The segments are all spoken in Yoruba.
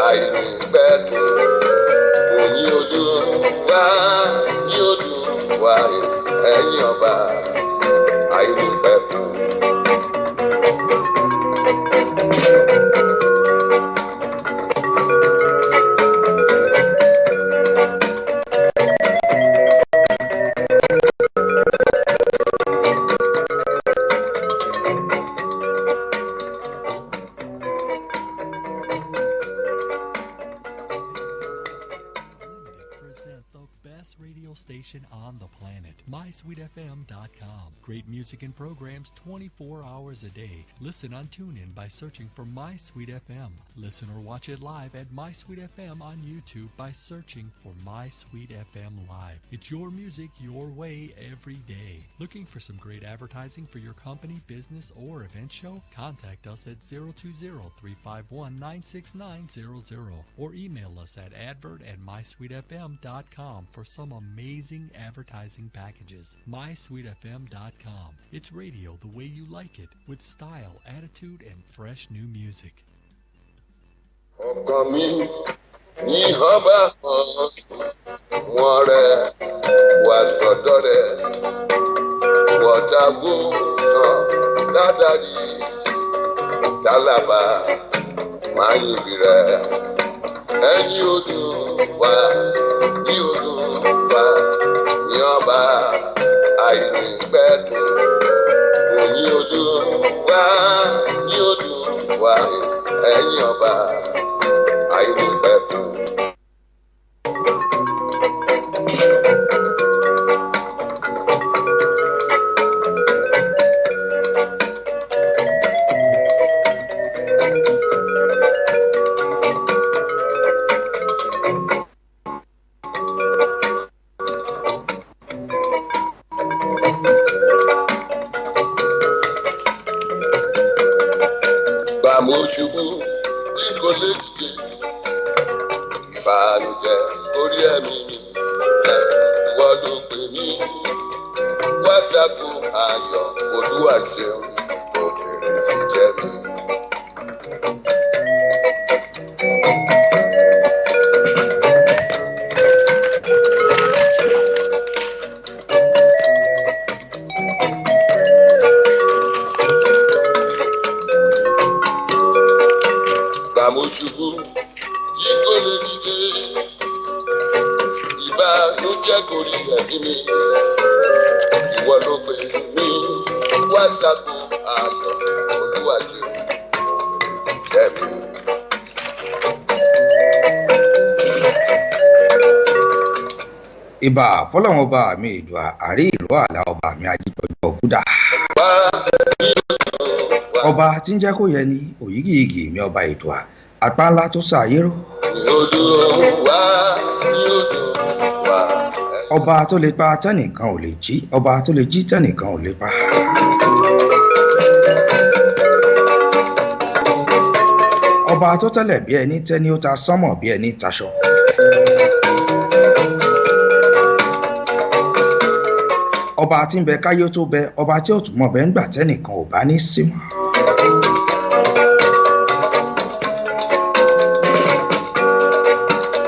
àìnípẹ̀kun òyìn Olúwa ní Olúwa ẹ̀yin ọba àìnípẹ̀kun. Station on the planet, mysweetfm.com. Great music and programs 24 hours a day. Listen on TuneIn by searching for My Sweet FM. Listen or watch it live at My Sweet FM on YouTube by searching for My Sweet FM Live. It's your music, your way, every day. Looking for some great advertising for your company, business, or event show? Contact us at 020-351-96900 or email us at advert@mysweetfm.com for some amazing advertising packages. mysweetfm.com. It's radio the way you like it, with style, attitude, and fresh new music. Ọkàn mi ní ọba kan wọ́n rẹ̀ wá sọ́dọ̀ rẹ̀ wọ́dàgbò sàn dádàrí dálábà máa yìnbí rẹ̀ ẹ̀yin Olúwa ní Olúwa ní ọba àìnípẹ̀kun òyìn Olúwa ní Olúwa ẹ̀yin ọba àìnípẹ̀kun. Bàmójúbú tí kò lè dìde ìbànújẹ́ orí ẹ̀mí mi ìwọ ló pè mí wá ṣàkó ayọ̀ Olúwa ṣeun òkèrè ti jẹ́ mi. Bàmójúbú tí kò lè dìde ìbànújẹ́ orí ẹ̀mí mi ìwọ ló pè mí wá ṣàkó ayọ̀ Olúwa ṣeun jẹ́ mi. Ìbà fọlọ́run ọba mi ìdùà àrí ìlú àlà ọba mi ajíjọjọ kúdà. Ọba tí ń jẹ́ kó yẹ ni òyìgìyìgì mi ọba ìdùà apá ńlá tó ṣàyérò. Ọba tó lè pa tẹ́nìkan ò lè jí, ọba tó lè jí tẹ́nìkan ò lè pa. Ọba tó tẹ́lẹ̀ bí ẹni tẹ́ni ó ta sánmọ̀ bí ẹni taṣọ. Ọba tí ń bẹ káyé tó bẹ, ọba tí ó tún mọ̀ bẹ́ ń gbà tẹ́nìkan ò bá ní sí mọ́.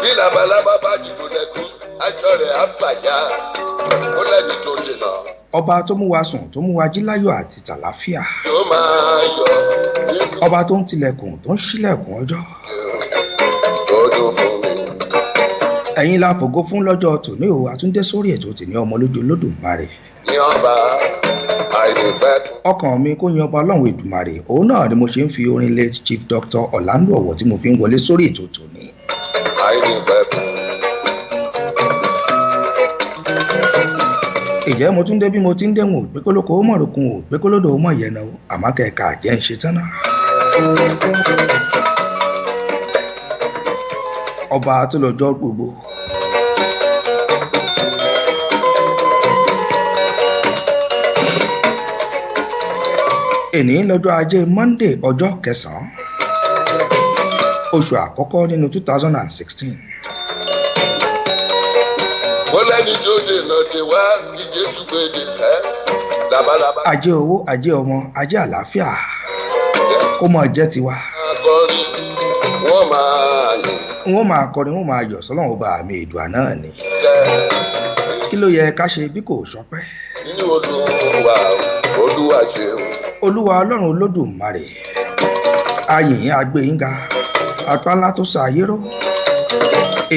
Bí labalábá bá dìbò lẹ́kún aṣọ rẹ̀ á bàjá ó lẹ́ni tó dènà. Ọba tó mú wa sùn tó mú wa jí láyọ̀ àti tàlàáfíà. Yóò máa yọ nínú Ọba tó ń tilẹ̀kùn tó ń ṣílẹ̀kùn ọjọ́. tó dùn fún mi. Ẹ̀yin la fògo fún lọ́jọ́ tòní o, àtúndé sórí ètò tìní Omoloju Olodumare. Ní ọba àìnípẹ̀kun. Ọkàn mi kó yan ọba Ọlọ́run Èdùmàrè, òun náà ni mo ṣe ń fi orin late Chief Dr. Orlando Ọ̀wọ̀ tí mo fi ń wọlé sórí ètò tòní. Àìnípẹ̀kun. Ìjẹ́ mo tún dé bí mo ti ń dẹ̀wọ̀n ò pé kólókó ó mọ̀rùkún ò pé kólódò ó mọ̀ yẹn náà o, àmọ́ kẹ̀kẹ́ àjẹ́ ń ṣe tán náà. Ọba tó lọ́jọ́ gbogbo. Èní lọ́jọ́ ajé Monday ọjọ́ 9 oṣù àkọ́kọ́ nínú 2016. Mo lẹ́ni tó dènà dé wá kí Jésù gbé lè fẹ́ labalábá. Ajé owó, ajé ọmọ, ajé àlàáfíà kó mọ̀ jẹ́ tiwa. Akọrin wọ́n máa yìn wọ́n máa kọrin wọ́n máa yọ̀ sọ́lọ́run ọba mi èdùà náà ni jẹ́ kí ló yẹ ká ṣe bí kò sọpẹ́ nínú olúwa olúwa ṣeun. olúwa ọlọ́run olódùmarè ayìn agbẹ́yìnga apá ńlá tó sa ayé ró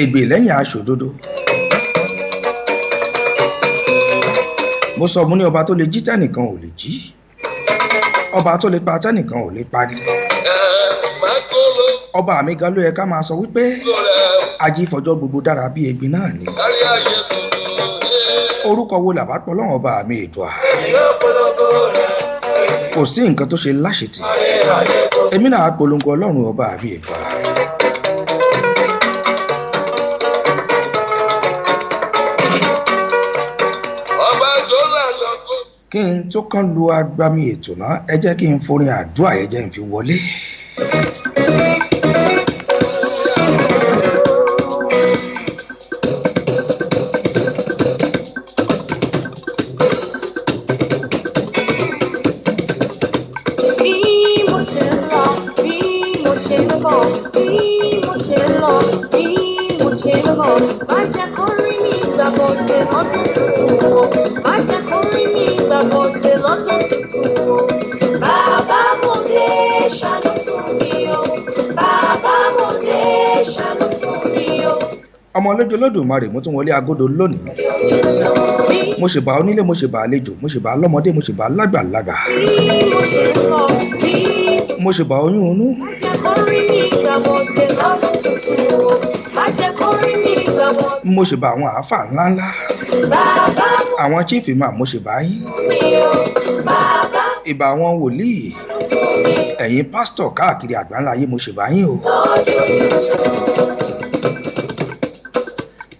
ègbè lẹ́yìn aṣòdodo mo sọ mo ní ọba tó lè jí tẹ́nìkan ò lè jí ọba tó lè pa tẹ́nìkan ò lè pa ni ọba mi gan ló yẹ ká máa sọ wípé ajífọjọ́ gbogbo dára bí egbin náà ni orúkọ wo làbá pọ̀ lọ́wọ́ ọba mi èdùà kò sí nǹkan tó ṣe láṣetì èmi náà polongo ọlọ́run ọba mi èdùà. kí n tó kán lu agbami ètò náà ẹ jẹ́ kí n forin àdúrà ẹ jẹ́ n fi wọlé. Omoloju Olodumare mo tún wọlé agodo lónìí mo ṣèbà onílé mo ṣèbà àlejò mo ṣèbà lọ́mọdé mo ṣèbà lágbàlagbà mo ṣèbà oyún inú mo ṣèbà àwọn àáfà ńláńlá àwọn chief imam mo ṣèbà yín ìbà àwọn wòlíì ẹ̀yin pásítọ̀ káàkiri àgbáńlá ayé mo ṣèbà yín o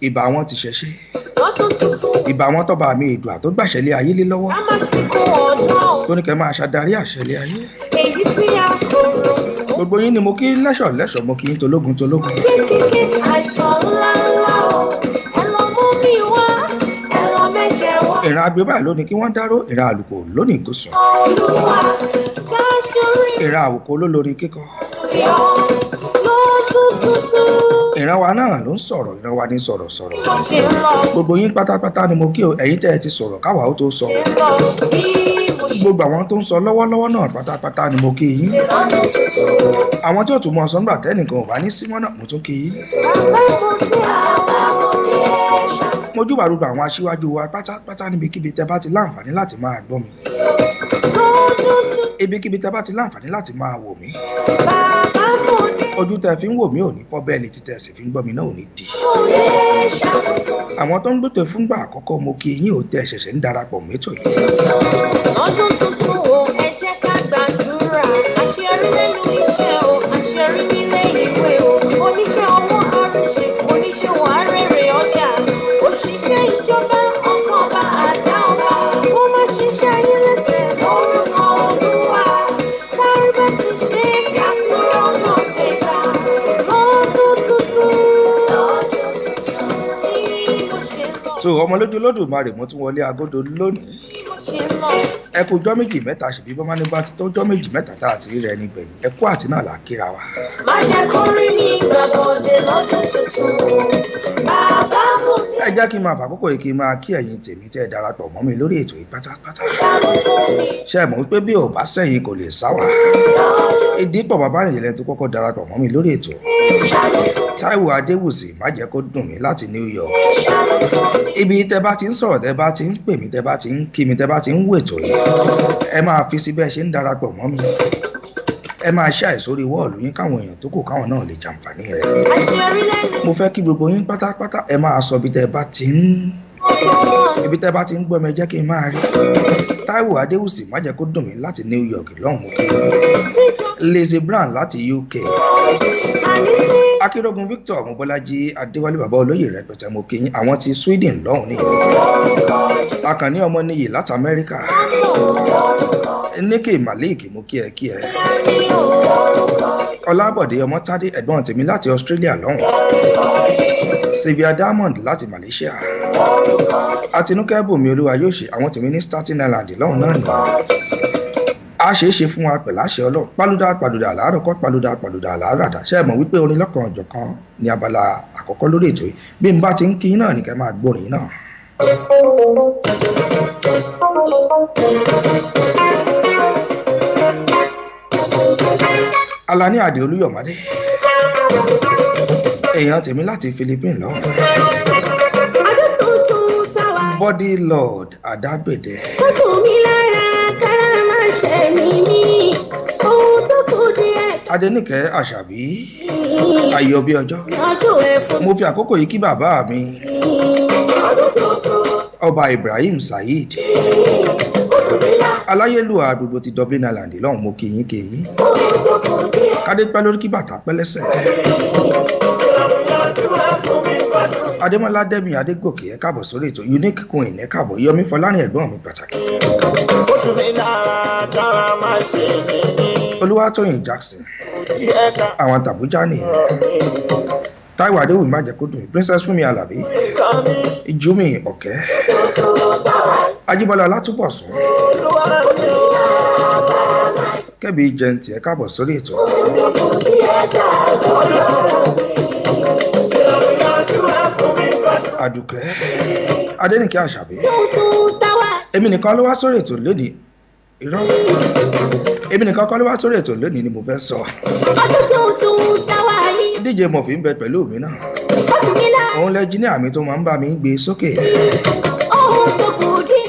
ìbà wọn ti ṣẹṣẹ ìbà wọn tọba mi èdùà tó gbàṣẹlẹ ayé lé lọ́wọ́ tó ní kẹ́ máa ṣàdarí àṣẹlẹ ayé gbogbo yín ni mo kí lẹ́ṣọ̀ lẹ́ṣọ̀ mo kí yín tológun tológun. ìran agbébà lónìí kí wọ́n dárò ìran àlùkò lónìí kò sùn ìran àwòkọ olólórin kíkọ ìran wa náà ló ń sọ̀rọ̀ ìran wa ní sọ̀rọ̀ gbogbo yín pátápátá ni mo kí o ẹ̀yin tẹ́ ẹ ti sọ̀rọ̀ káwa ó tó sọ gbogbo àwọn tó ń sọ lọ́wọ́lọ́wọ́ náà pátápátá ni mo kí yín àwọn tí ò tún mọ ọsán nígbà tẹ́nìkan ò bá ní símọ́ náà mo tún kí yín mo júbà gbogbo àwọn aṣíwájú wa pátápátá níbikíbi tẹ́ bá ti láǹfààní láti máa gbọ́ mi ibikíbi tẹ́ bá ti láǹfààní láti máa wò mí ojú tẹ́ fi ń wò mí ò ní fọ́ bẹ́ẹ̀ ni títẹ́ sì fi ń gbọ́ mi náà ò ní di àwọn tó ń gbé tẹ fúngbà àkọ́kọ́ mo kí yín ò tẹ́ ṣẹ̀ṣẹ̀ ń darapọ̀ mẹ́tò yìí. ọdún tuntun wo ẹ jẹ́ ká gbàdúrà àṣeyọrí lẹ́nu iṣẹ́ o àṣeyọrí nílé ìwé o oníṣẹ́ ọwọ́ àrùṣe oníṣòwò arére ọjà òṣìṣẹ́ ìjọba ọkọ̀ọba àdá ọba ó má ṣiṣẹ́ ayé lẹ́sẹ̀ lórúkọ olúwa kárí bá ti ṣe ká tó rọ́nà gbégbá lọ́dún tuntun. so Omoloju Olodumare mo tún wọlé agodo lónìí ẹ kú ọjọ́ méjì mẹ́ta ṣèbí bọ́mọ́ ní bá ti tó ọjọ́ méjì mẹ́ta tá a ti rí rẹ ní gbẹ̀yìn ẹ kú àti náà là á kíra wa. má jẹ́ kó rí ní ìgbàgbọ́dé lọ́dún tuntun bàbá mo dé. ẹ jẹ́ kí n máa fàkókò yìí kí n máa kí ẹ̀yin tèmi tẹ́ ẹ darapọ̀ mọ́ mi lórí ètò yìí pátápátá. ṣé ẹ mọ̀ wípé bí ò bá sẹ́yìn kò lè sáwà ìdí pọ̀ bàbá nìyẹn tó kọ́kọ́ darapọ̀ mọ́ mi lórí ètò Táíwò Adéwùsì má jẹ́ kó dùn mí láti New York ibi tẹ́ bá ti ń sọ̀rọ̀ tẹ́ bá ti ń pè mí tẹ́ bá ti ń kí mi tẹ́ bá ti ń wò ètò yìí ẹ máa fi sí bẹ́ẹ̀ ṣe ń darapọ̀ mọ́ mi ẹ máa ṣàì sórí wọ́ọ̀lù yín káwọn èèyàn tó kù káwọn náà lè jàǹfààní rẹ̀ mo fẹ́ kí gbogbo yín pátápátá ẹ máa sọ ibi tẹ́ bá ti ń gbọ́ mi jẹ́ kí n máa rí Táíwò Adéwùsì má jẹ́ kó dùn mí láti New York lọ́hùn mú kí Lizzie Brown láti UK Akinrogun Victor Mobọ́lájí Adéwálé bàbá olóyè rẹpẹtẹ mo kí yín àwọn ti Sweden lọ́hùn ní Àkànní ọmọ níyì láti Amẹ́ríkà Níkè Malik mo kí ẹ Ọlábọ̀dé ọmọ Tádé ẹ̀gbọ́n tèmi láti Australia lọ́hùn Sylvia Diamond láti Malaysia Àtinúkẹ́ Bùnmi Olúwa yóò ṣe àwọn tèmi ní Staten Island lọ́hùn náà nìyẹn a ṣeé ṣe fún wa pẹ̀lú àṣẹ ọlọ́run pálúdà láàárọ̀ kọ́ pálúdà láàárọ̀ ṣe é mọ̀ wípé orin lọ́kàn ọ̀jọ̀kan ní abala àkọ́kọ́ lórí ètò yìí bí n bá ti ń kí náà ní kẹ́ máa gbórin náà. Alani Adé Olúyọ̀mádé èèyàn tèmi láti Philippines lọ́wọ́. Body Lord Adágbèdé. Adéníkẹ́ Àṣàbí Ayọ̀bí ọjọ́. Mo fi àkókò yìí kí bàbá mi Ọba Ibrahim Saheed aláyélúwà gbogbo ti Dublin Island lọ́hùn mo kìyìn kádé pẹ́ lórí kí bàtà pẹ́ lẹ́sẹ̀. Adémọ́lá Dẹ́mi Adégòkè ẹ káàbọ̀ sórí ètò Unique Queen ẹ káàbọ̀ Yọmí Fọlárin ẹ̀gbọ́n mi pàtàkì. Olúwatóyìn Jackson àwọn tàbújá nìyẹn. Táíwò Adéwùmí má jẹ́ kó dùn Princess Fúnmi Àlàbí Ìjúmi Ọ̀kẹ́ Ajíbọ́lá Látúbọ̀sún Kẹ́bí Jẹ́ntì ẹ káàbọ̀ sórí ètò. Àdùkẹ́ Adéníkẹ́ Àṣàbí èmi nìkan ló wá sórí ètò lónìí irọ́ èmi nìkan kọ́ ló wá sórí ètò lónìí ni mo fẹ́ sọ. DJ Murphy ń bẹ pẹ̀lú mi náà òun lẹ́jìníà mi tó máa ń bá mi gbé sókè.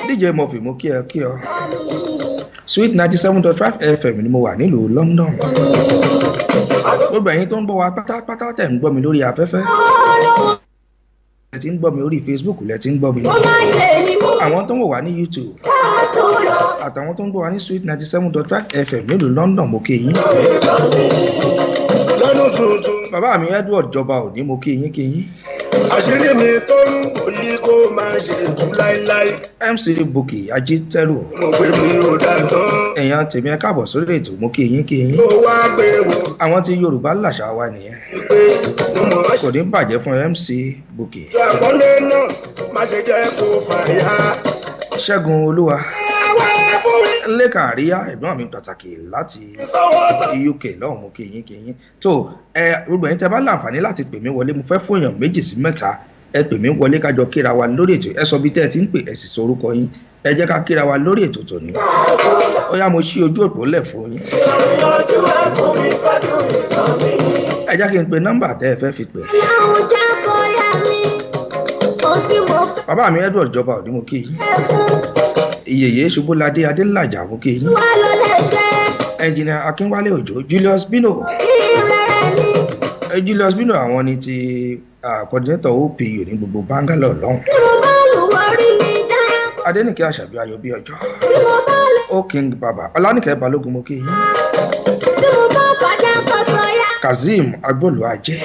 DJ Murphy mo kí ọ Sweet 97.5 FM ni mo wà nílùú London. Gbogbo ẹ̀yin tó ń bọ̀ wá pátápátá tẹ̀ ń gbọ́ mi lórí afẹ́fẹ́ lẹ ti ń gbọ́ mi orí Facebook lẹ ti ń gbọ́ mi àwọn tó ń wò wá ní YouTube àtàwọn tó ń gbọ́ wá ní Sweet 97.5 FM nílùú London mo kí yín. Bàbá mi Edward Jọba òní mo kí yín. Àṣírí mi tó ń wòye kó máa ṣe jù láíláí. MC Bukky Ajitẹ́rù. Mo pè mí ò dàtán. Èèyàn tèmi ẹ káàbọ̀ sórí ètò mo kí yín. Mo wá gbé wò. Àwọn tí Yorùbá làṣà wa nìyẹn. Pé mo mọ̀ ọ́ kò ní bàjẹ́ fún MC Bukky. Ṣàkọlé náà má ṣe jẹ́ kó fàyà. Ṣẹ́gun Olúwa. Lẹ́kàn àríyá ẹ̀gbọ́n mi pàtàkì láti UK lọ́hùn mo kí yín. tó gbogbo ẹ̀yin tẹ́ bá láǹfààní láti pè mí wọlé mo fẹ́ fún èèyàn 2 sí 3 ẹ pè mí wọlé kájọ kíra wa lórí ètò ẹ sọ bí tẹ́ ẹ ti ń pè ẹ sì sọ orúkọ yín ẹ jẹ́ ká kíra wa lórí ètò tòní. Ó yá mo ṣí ojú òpó lẹ̀ fún yín. Ẹ jẹ́ kí n pe nọ́mbà tẹ́ ẹ fẹ́ fi pè. Bàbá mi Edward Jọba òní mo kí yín. Ìyèyè Ṣubúladé Adélàjà mú kí yín. Ẹnjìnà Akínwálé Òjó Julius Bino àwọn ni ti coordinator OPU ní gbogbo Bangalore lọ́hùn. Adéníkẹ́ Àṣàbí Ayọ̀bí ọjọ́ O King Baba Ọlánìkẹ́ Balógun mú kí yín. Kazeem Agbolu Ajé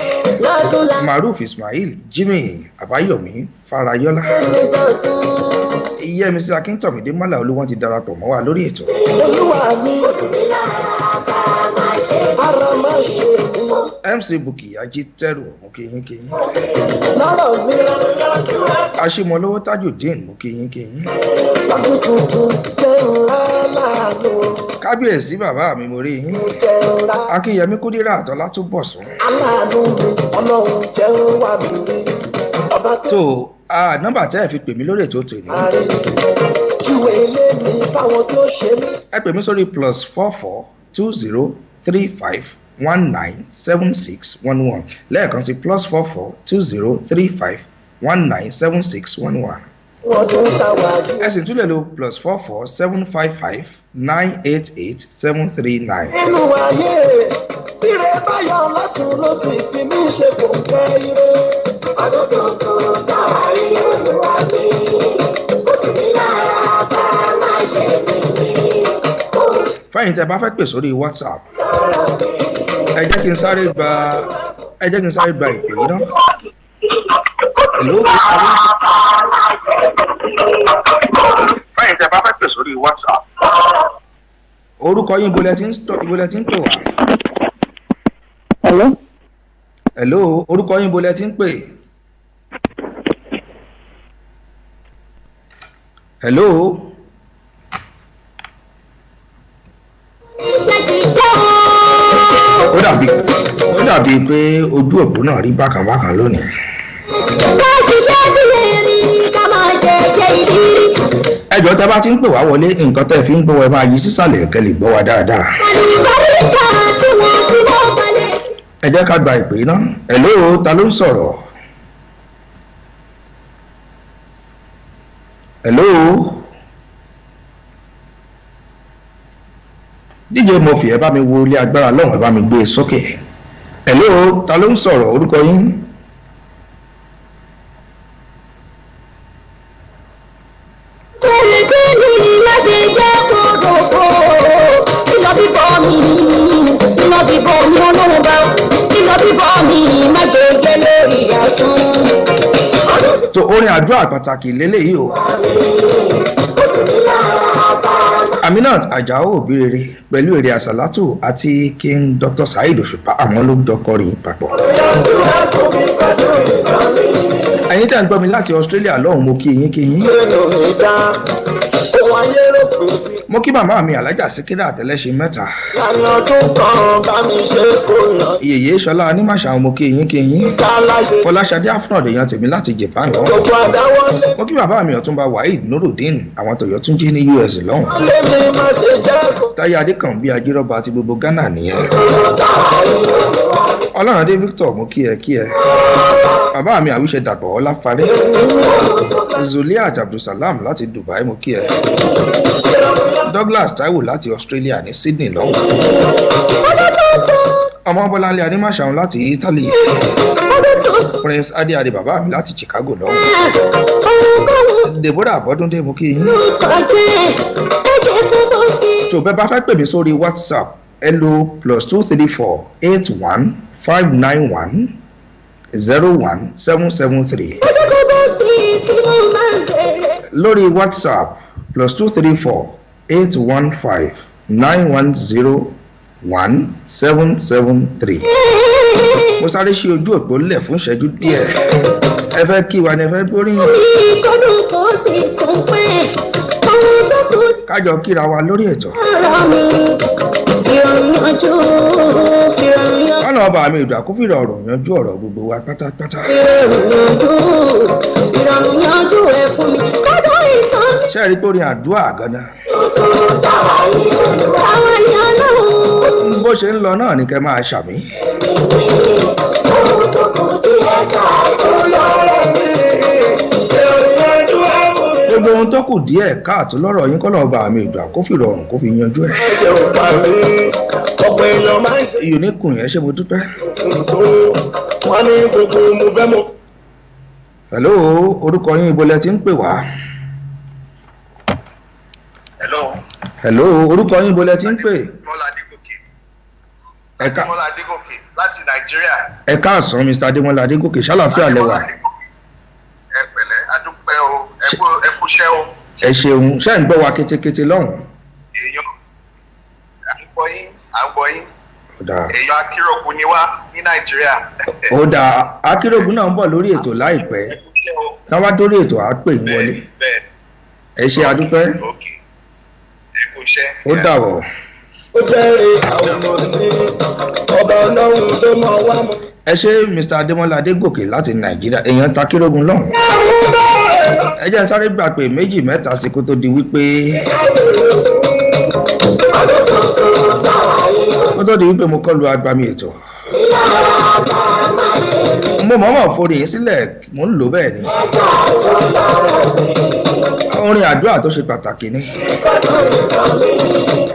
Maruf Ismail Jimmy Àbáyọ̀mí Farayọ́lá Yẹ́misí Akíntọ̀mídé Mọ́là Olúwọ́n ti darapọ̀ mọ́ wa lórí ètò. Olúwa mi ara máa ṣe mí. MC Bukky Ajitẹ́rù mú kí yín. Lọ́rọ̀ mi Aṣímọlówó Tajudeen mú kí yín. ọdún tuntun jẹ́ ńlá láàánú. Kábíyèsí bàbá mi mo rí yín. Jẹ́ ńlá Akínyẹmí Kúdírà Àtọ́látúbọ̀sún. aláàánú mi Ọlọ́run jẹ́ wà mí rí. Ọba tó nọ́mbà tẹ́ ẹ fi pè mí lórí ètò tòní. Júwe ilé mi fáwọn tó ṣe mí. Ẹ pè mí sórí +44 20 35 19 76 11 lẹ́ẹ̀kan sí +44 20 35 19 76 11. Wọ́n tún ṣàwárí. Ẹ sì tún lè lo +44 755 988 739. Nínú ayé ire báyọ̀ látún ló sì fi mí ṣe kò ń fẹ́ ire. Ọdún tuntun táwárí Olúwa mi, ó sì ní lára tá a máa ṣe mí ní. Fẹ́yìn tẹ́ bá fẹ́ pè sórí WhatsApp ẹ jẹ́ kí n sáré gba ìpè yìí náà. Hello. Fẹ́yìn tẹ́ bá fẹ́ pè sórí WhatsApp. Orúkọ yín ibo lẹ ti ń pè wá. Hello. Orúkọ yín ibo lẹ ti ń pè. Hello. ó dàbíi pé ojú òpó náà rí bákan lónìí. ká ṣiṣẹ́ sílẹ̀ rí ká máa jẹ ìrírí. ẹjọ́ tẹ́ bá ti ń pè wá wọlé nǹkan tẹ́ fi ń gbọ́ ẹ máa yí sísàlẹ̀ kẹ́ lè gbọ́ wa dáadáa. àlùbáríkà tí wọ́n balẹ̀. ẹ jẹ́ ká gba ìpè náà. hello, ta ló ń sọ̀rọ̀? hello, DJ Murphy ẹ bá mi wo ilé agbára lọ́hùn ẹ bá mi gbé e sókè. hello, ta ló ń sọ̀rọ̀? orúkọ yín? tẹ́lẹ̀tẹ́lẹ̀ má ṣe jẹ́ kórópó iná bíbọ̀ mi ọlọ́run bá iná bíbọ̀ mi má jẹ́ jẹ́ lórí asán. tó orin àdúrà pàtàkì lélẹ́yìí o. Aminat Ajao Obirere pẹ̀lú èrè àsàlátù àti King Dr. Saheed Òṣùpá àwọn ló jọ kọrin papọ̀. ẹ̀yin tẹ́ ń gbọ́ mi láti Australia lọ́hùn mo kí yín. mo kí màmá mi alájà síkírà àtẹlẹ́sìn mẹ́ta. ìyèyé ṣọlá onímàṣà mo kí yín. fọláṣadé afúnàdé yan tèmi láti Japan lọ́hùn. mo kí bàbá mi ọ̀túnba Waheed Nurudeen àwọn tòyọ́túnjí ní US lọ́hùn. táyé adékànbí ajírọ́ba àti gbogbo Ghana nìyẹn. ọlọ́rundé Victor mo kí ẹ. bàbá mi àwíṣe dàpọ̀ ọláfarí. Zuliat Abdulsalam láti Dubai mo kí ẹ. Douglas Taiwo láti Australia ní Sydney lọ́wọ́. ọmọ bọ́láńlé adémáṣàun láti Italy. Prince adéadé bàbá mi láti Chicago lọ́wọ́. Deborah Abọ́dúndé mo kí yín. tó bẹ́ẹ̀ bá fẹ́ pè mí sórí WhatsApp ẹ lo +234 81 591 01773. lórí WhatsApp +234 815 910 1773. mo sáré ṣe ojú òpó lẹ̀ fún ìṣẹ́jú díẹ̀. ẹ fẹ́ kí wa ni ẹ fẹ́ gbóríyìn. kájọ kíra wa lórí ètò. ọ̀nà ọba mi ìdù àkófìrọ̀ ọ̀rọ̀ yanjú ọ̀rọ̀ gbogbo wa pátápátá. ṣé ẹ rí pé orin àdúrà gan-an. bó ṣe ń lọ náà ni kẹ́ máa ṣàmì. gbogbo ohun tó kù díẹ̀ káàtó lọ́rọ̀ yín kọ́nà ọba mi ìdù àkófìrọ̀ ọ̀run kó fi yanjú ẹ̀. iyò ní kùn yẹn ṣé mo dúpẹ́. hello, orúkọ yín ibo lẹ ti ń pè wá. hello, orúkọ yín ibo lẹ ti ń pè. Adémọ́lá Adégòkè láti Nàìjíríà. ẹ káàsán Mr. Adémọ́lá Adégòkè ṣàlàáfíà lẹ́wà. ẹ pẹ̀lẹ́ adúpẹ́ o ẹ kúṣẹ́ o. ẹ ṣeun ṣé ń gbọ́ wa kétékété lọ́hùn. èèyàn à ń gbọ́ yín. èèyàn Akinrogun ni wá ní Nàìjíríà. ó dáa Akinrogun náà ń bọ̀ lórí ètò láìpẹ́ tá wá dórí ètò á pè yín wọlé. ẹ ṣe adúpẹ́. ẹ kúṣẹ́. ó dàbọ̀. ó jẹ́rìí àwọn ọmọdé ọba ọlọ́run tó mọ̀ wá mọ́. ẹ ṣe Mr. Adémọ́lá Adégòkè láti Nàìjíríà èèyàn ta Akinrogun lọ́hùn. ẹ jẹ́ sáré gbà pé méjì mẹ́ta sí kó tó di wípé mo kọ́ lu agbami ètò. mo mọ̀ọ́mọ̀ forí yín sílẹ̀ mo ń lò bẹ́ẹ̀ ni. orin àdúrà tó ṣe pàtàkì ni.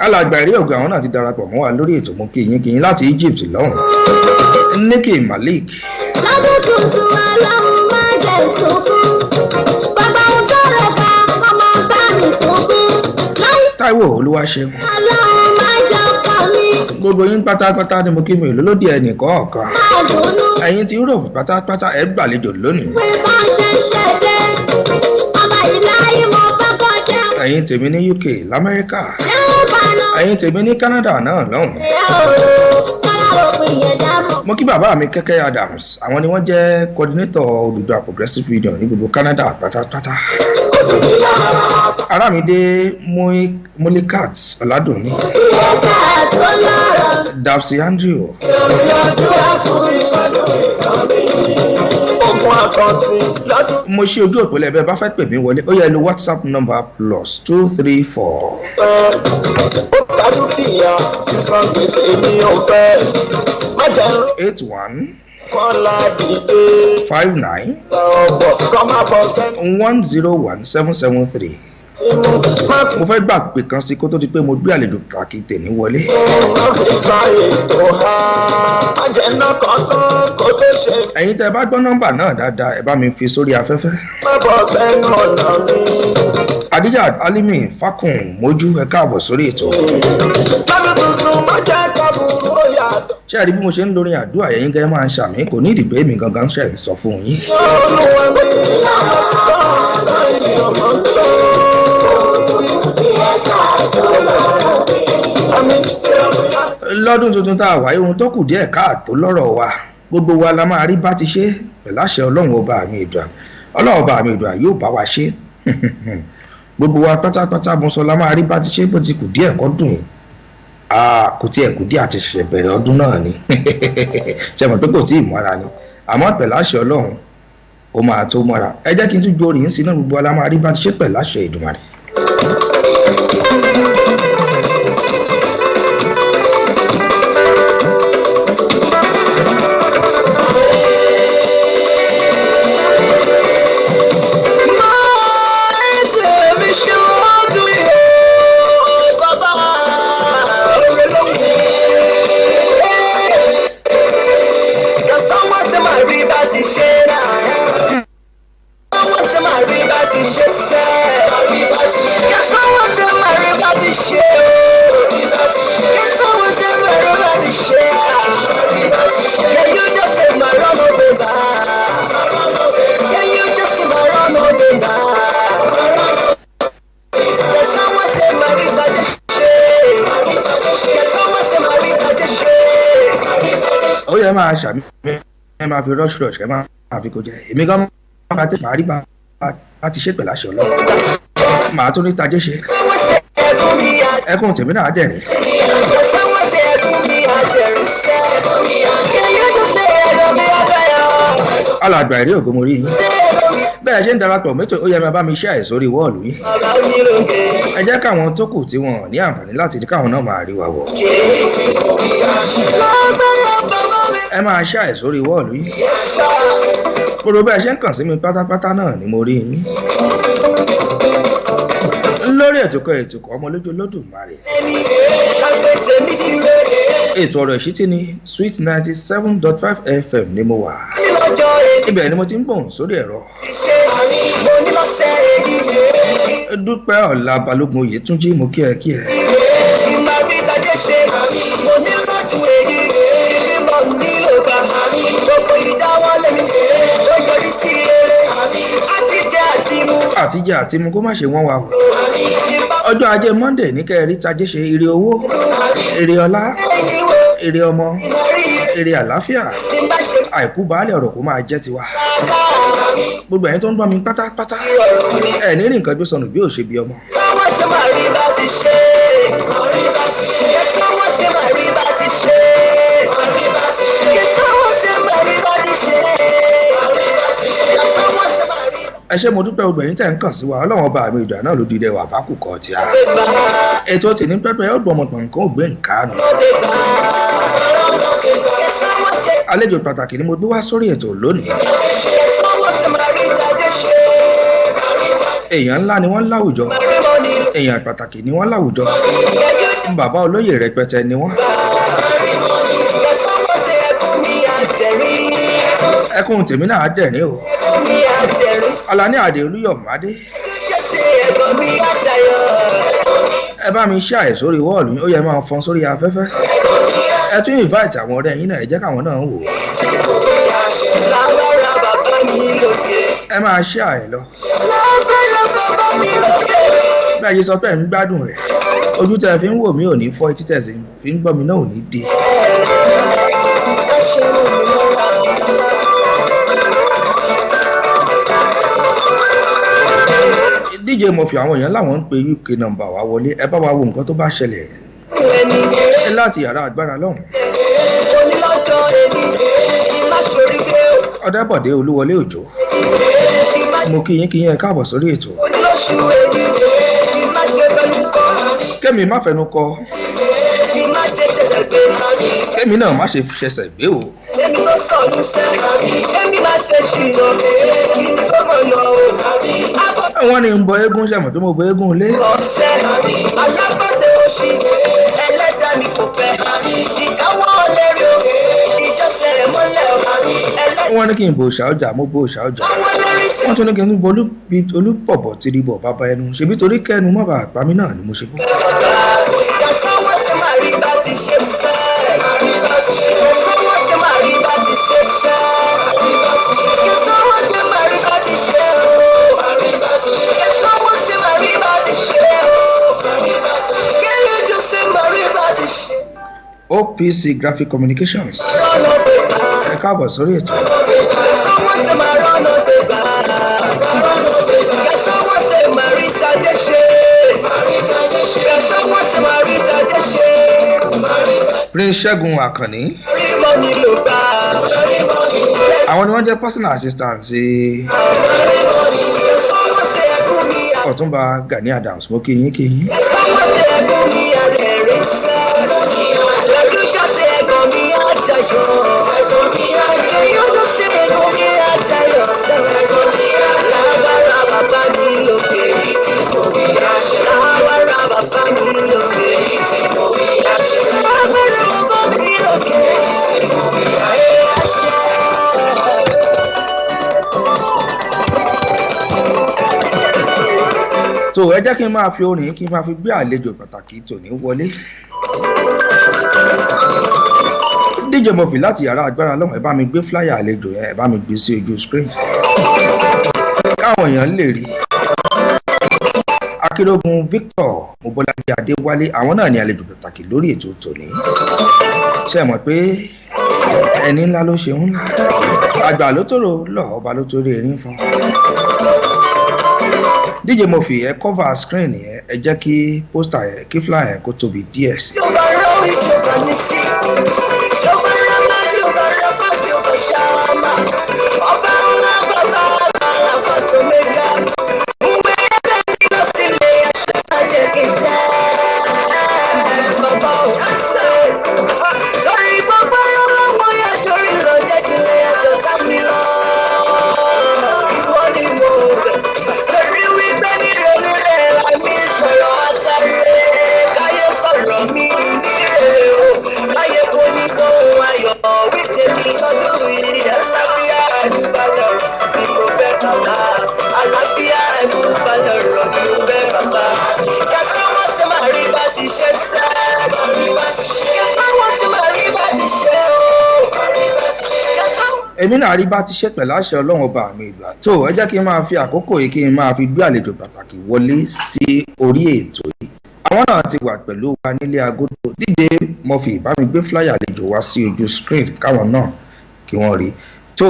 alàgbà ìrí ògùn àwọn náà ti darapọ̀ mọ́ wa lórí ètò mo kí yín láti Egypt lọ́hùn. Nikki Malik. lọ́dún tuntun ọlọ́run má jẹ́ sunkún bàbá ohun tó lè fa ọmọ bá mi sunkún. Táíwò Olúwaṣeun. ọlọ́run má jẹ́ ọkọ mi. gbogbo yín pátápátá ni mo kí mi lólódì ẹnì kọ̀ọ̀kan. ẹ̀yin ti Europe pátápátá ẹ gbàlejò lónìí. pé bá ṣe ṣe dé ọba ìláyé mo fẹ́ kọjá. ẹ̀yin tèmi ní UK l'Amẹ́ríkà. ẹ̀yin tèmi ní Canada náà lọ́hùn. mo kí bàbá mi Kẹ́kẹ́ Adams àwọn ni wọ́n jẹ́ coordinator Odùduwà Progressive Union ní gbogbo Canada pátápátá. Arámidé Molikat Ọ̀làdùnní Dapsy Andrew mo ṣe ojú òpó lẹ́bẹ̀ẹ́ bá fẹ́ pè mí wọlé ó yẹ lo WhatsApp number +234. Dúkìá sísan gbèsè mi ò fẹ́ má jẹ́ 81 kọ́lá dìde 59 ọ̀pọ̀ kọ́ má bọ̀ sẹ́nu 101773. mo fẹ́ gbà pé kan sí kó tó di pé mo gbé àlejò kàkí tèmi wọlé. má fi sáyè tó há má jẹ́ náà kan tán kó tó ṣe. ẹ̀yin tẹ́ bá gbọ́ nọ́mbà náà dáadáa ẹ bá mi fi sórí afẹ́fẹ́. má bọ̀ sẹ́nu ọ̀nà mi. Adijat Alimi Fakun Mojú ẹ káàbọ̀ sórí ètò. lọ́dún tuntun má jẹ́ kábùrú ó yàtọ̀. ṣé àrí bí mo ṣe ń lórin àdúrà yẹn gẹ́gẹ́ máa ń ṣàmì kò ní ìdìbò èmi gangan ṣe ń sọ fún yín. olúwa mi sáyé ọmọ tó. lọ́dún tuntun tá a wáyé ohun tó kù díẹ̀ káàtó lọ́rọ̀ wa gbogbo wa la máa rí bá ti ṣe pẹ̀láṣẹ ọlọ́run ọba mi ìdùà ọlọ́run ọba mi ìdùà yóò bá wa ṣe gbogbo wa pátápátá mo sọ la máa rí bá ti ṣe bó ti kù díẹ̀ kọ́ dùn yìí kò tiẹ̀ kù díẹ̀ àti ṣẹ̀ṣẹ̀ bẹ̀rẹ̀ ọdún náà ni ṣe mọ̀ pé kò tí ì mọ́ra ni àmọ́ pẹ̀láṣẹ ọlọ́run ó máa tó mọ́ra ẹ jẹ́ kí n tún ju orin sí náà gbogbo wa la máa rí bá ti ṣe pẹ̀láṣẹ Èdùmàrè. ẹ máa ṣàmì ẹ máa fi rush ẹ máa fi kó jẹ èmi gan máa tẹ màá rí bá ti ṣe pẹ̀lú àṣẹ Ọlọ́run màá tún ní tajé ṣe ẹkùn tèmi náà dẹ̀ ní. alàgbà èrè ògòmórí yín bẹ́ẹ̀ ṣe ń darapọ̀ mẹ́tò ó yẹ máa bá mi ṣe àìsórí wọ́ọ̀lù yìí ẹ jẹ́ káwọn tó kù tí wọ́n ní àǹfààní láti ní káwọn náà máa rí wa wọ̀ ẹ máa ṣe àìsórí wọ́ọ̀lù yìí gbogbo bẹ́ẹ̀ ṣe ń kàn sí mi pátápátá náà ni mo rí yín lórí ètòkọ Omoloju Olodumare ètò ọ̀rọ̀ ìṣítí ni Sweet 97.5 FM ni mo wà ibẹ̀ ni mo ti ń gbọ̀n sórí ẹ̀rọ Dúpẹ́ Ọ̀la Balógun Oyètúnjí mo kí ẹ àtijọ́ àti mu kó má ṣe wọ́n wa o ọjọ́ ajé Monday ní kẹrí tajé ṣe ire owó ire ọlá ire ọmọ ire àlàáfíà àìkú baálé ọ̀rọ̀ kó máa jẹ́ tiwa gbogbo ẹ̀yin tó ń gbọ́ mi pátápátá ẹ̀ ní rí nǹkan gbé sọnù bí ò ṣe bí ọmọ. ẹ ṣé mo dúpẹ́ gbogbo ẹ̀yin tẹ́ ń kàn sí wa Ọlọ́run ọba mi ìdá náà ló di ilẹ̀ wà bá kù kọ́ ti a ètò tì ní pẹ́pẹ́ ọ̀dùn ọmọ nǹkan ò gbé nǹkan nù. àlejò pàtàkì ni mo gbé wá sórí ètò lónìí èèyàn ńlá ni wọ́n láwùjọ èèyàn pàtàkì ni wọ́n láwùjọ bàbá olóyè rẹpẹtẹ ni wọ́n. ẹkún tèmi náà dẹ̀rín o Alani Adé Olúyọ̀mádé ẹ bá mi ṣe àìsórí wọ́ọ̀lù ó yẹ máa fọn sórí afẹ́fẹ́ ẹ tún invite àwọn ọ̀rẹ́ yín náà ẹ jẹ́ káwọn náà wò ẹ máa ṣe àì lọ bẹ́ẹ̀ ṣe sọ pé ń gbádùn ẹ̀ ojú tẹ́ fi ń wò mí ò ní fọ́ etí tẹ́ fi ń gbọ́ mi náà ò ní dé. DJ Murphy àwọn èèyàn láwọn ń pe UK nọ́mbà wá wọlé ẹ bá wa wo nǹkan tó bá ṣẹlẹ̀ ẹ láti yàrá agbára lọ́hùn. Ọ̀dẹ́bọ̀dé Olúwọlé Òjó mo kí yín ẹ káàbọ̀ sórí ètò. Kẹ́mi má fẹnu kọ kẹ́mi náà má ṣe ṣẹ̀ṣẹ̀ gbé o. Àwọn ni ń bọ eégún ṣẹ̀mọ̀ tó mo bọ eégún lé. Wọ́n ní kí n bo òòṣà ọjà mo bo òòṣà ọjà wọ́n tún ní kí n bo olúpọ̀bọ̀ tìrìbọ̀ bàbá ẹnu ṣebí torí kẹ́nu mọ́ bàá pa mí náà ni mo ṣe bọ́. OPC Graphic Communications ẹ káàbọ̀ sórí ètò. Prince Ṣẹ́gun Àkànní àwọn ni wọ́n jẹ́ personal assistant sí Ọ̀túnba Gani Adams mo kí yín. So ẹ jẹ́ kí n máa fi orin kí n máa fi gbé àlejò pàtàkì tòní wọlé. DJ Murphy láti yàrá agbára lọ́hùn ẹ bá mi gbé flyer àlejò yẹn ẹ bá mi gbé sí ojú screen káwọn èèyàn lè rí. Akinrogun Victor Mobolaji Adewale àwọn náà ni àlejò pàtàkì lórí ètò tòní. Ṣé mọ̀ pé ẹni ńlá ló ṣe ńlá àgbà ló tòrò lọ ọba ló torí erin fún. DJ Murphy ẹ cover screen yẹn ẹ jẹ́ kí poster yẹn kí flyer yẹn kó tóbi díẹ̀ sí. Èmi náà rí bá ti ṣe pẹ̀lú àṣẹ Ọlọ́run ọba mi ìgbà tó ẹ jẹ́ kí n máa fi àkókò yìí kí n máa fi gbé àlejò pàtàkì wọlé sí orí ètò yìí. Àwọn náà ti wà pẹ̀lú wa nílé agodo. DJ Murphy bá mi gbé flyer àlejò wá sí ojú screen káwọn náà kí wọ́n rí. Tó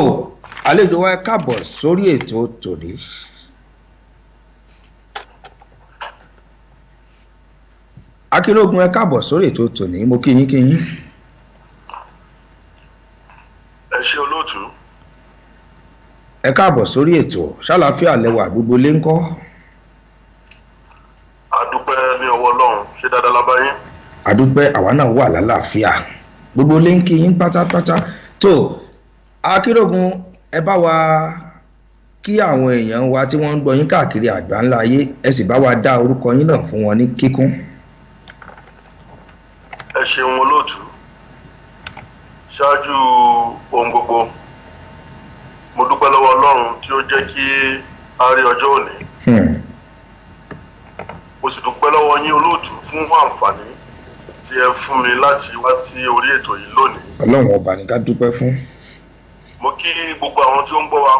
àlejò wa káàbọ̀ sórí ètò tòní. Akinrogun ẹ káàbọ̀ sórí ètò tòní mo kí yín. Ẹ ṣé olóòtú. Ẹ káàbọ̀ sórí ètò ṣàlàáfíà lẹwà gbogbo lé ńkọ́. Adúpẹ́ ní ọwọ́ Ọlọ́run ṣé dáadáa la bá yín. Adúpẹ́ àwa náà wà lálàáfíà gbogbo lé ń kí yín pátápátá. Tó Akinrogun ẹ bá wa kí àwọn èèyàn wa tí wọ́n ń gbọ́ yín káàkiri àgbáńlá ayé ẹ sì bá wa dá orúkọ yín náà fún wọn ní kíkún. Ẹ ṣeun olóòtú. Ṣáájú ohun gbogbo mo dúpẹ́ lọ́wọ́ Ọlọ́run tí ó jẹ́ kí a rí ọjọ́ òní. Mo sì dúpẹ́ lọ́wọ́ yín olóòtú fún àǹfààní tí ẹ fún mi láti wá sí orí ètò yìí lónìí. Ọlọ́run ọba ni ká dúpẹ́ fún. Mo kí gbogbo àwọn tí ó ń gbọ́ wa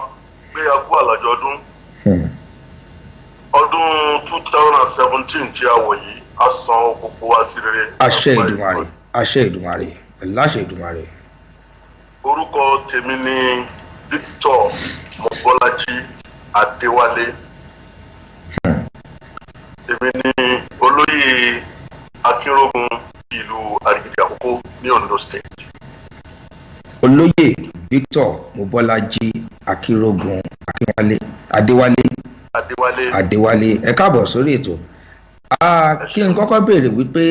pé a kú àlàjọ ọdún. Ọdún 2017 tí a wọ̀ yìí a san gbogbo wa sí rere. Àṣẹ Èdùmàrè, àṣẹ Èdùmàrè, láṣẹ Èdùmàrè. Orúkọ tèmi ni Victor Mobolaji Adewale. èmi ni olóyè Akinrogun ìlú Arigidi Àkókò ní Ondo State. olóyè Victor Mobọ́lájí Akinrogun Adéwálé ẹ káàbọ̀ sórí ètò. Kí n kọ́kọ́ béèrè wípé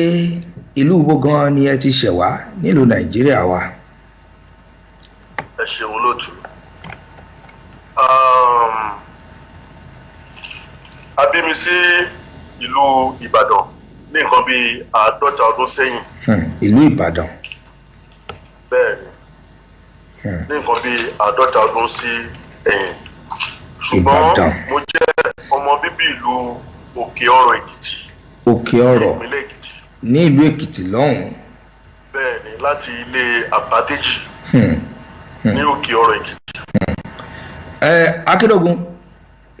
ìlú wo gan ni ẹ ti ṣẹ̀ wá nílùú Nàìjíríà wa? Ẹ ṣeun lótú. A bí mi sí ìlú Ìbàdàn ní nǹkan bíi 50 ọdún sẹ́yìn. Ìlú Ìbàdàn. Bẹ́ẹ̀ni, ní nǹkan bíi 50 ọdún sí ẹ̀yìn. Ṣùgbọ́n mo jẹ́ ọmọ bíbí ìlú Òkè-Ọ̀rọ̀ Èkìtì. Òkè-Ọ̀rọ̀ ìpínlẹ̀ Èkìtì. Ní ìlú Èkìtì lọ́hùn-ún. Bẹ́ẹ̀ni, láti ilé Àbádéjì ní Òkè-Ọ̀rọ̀ Èkìtì. Akinrogun,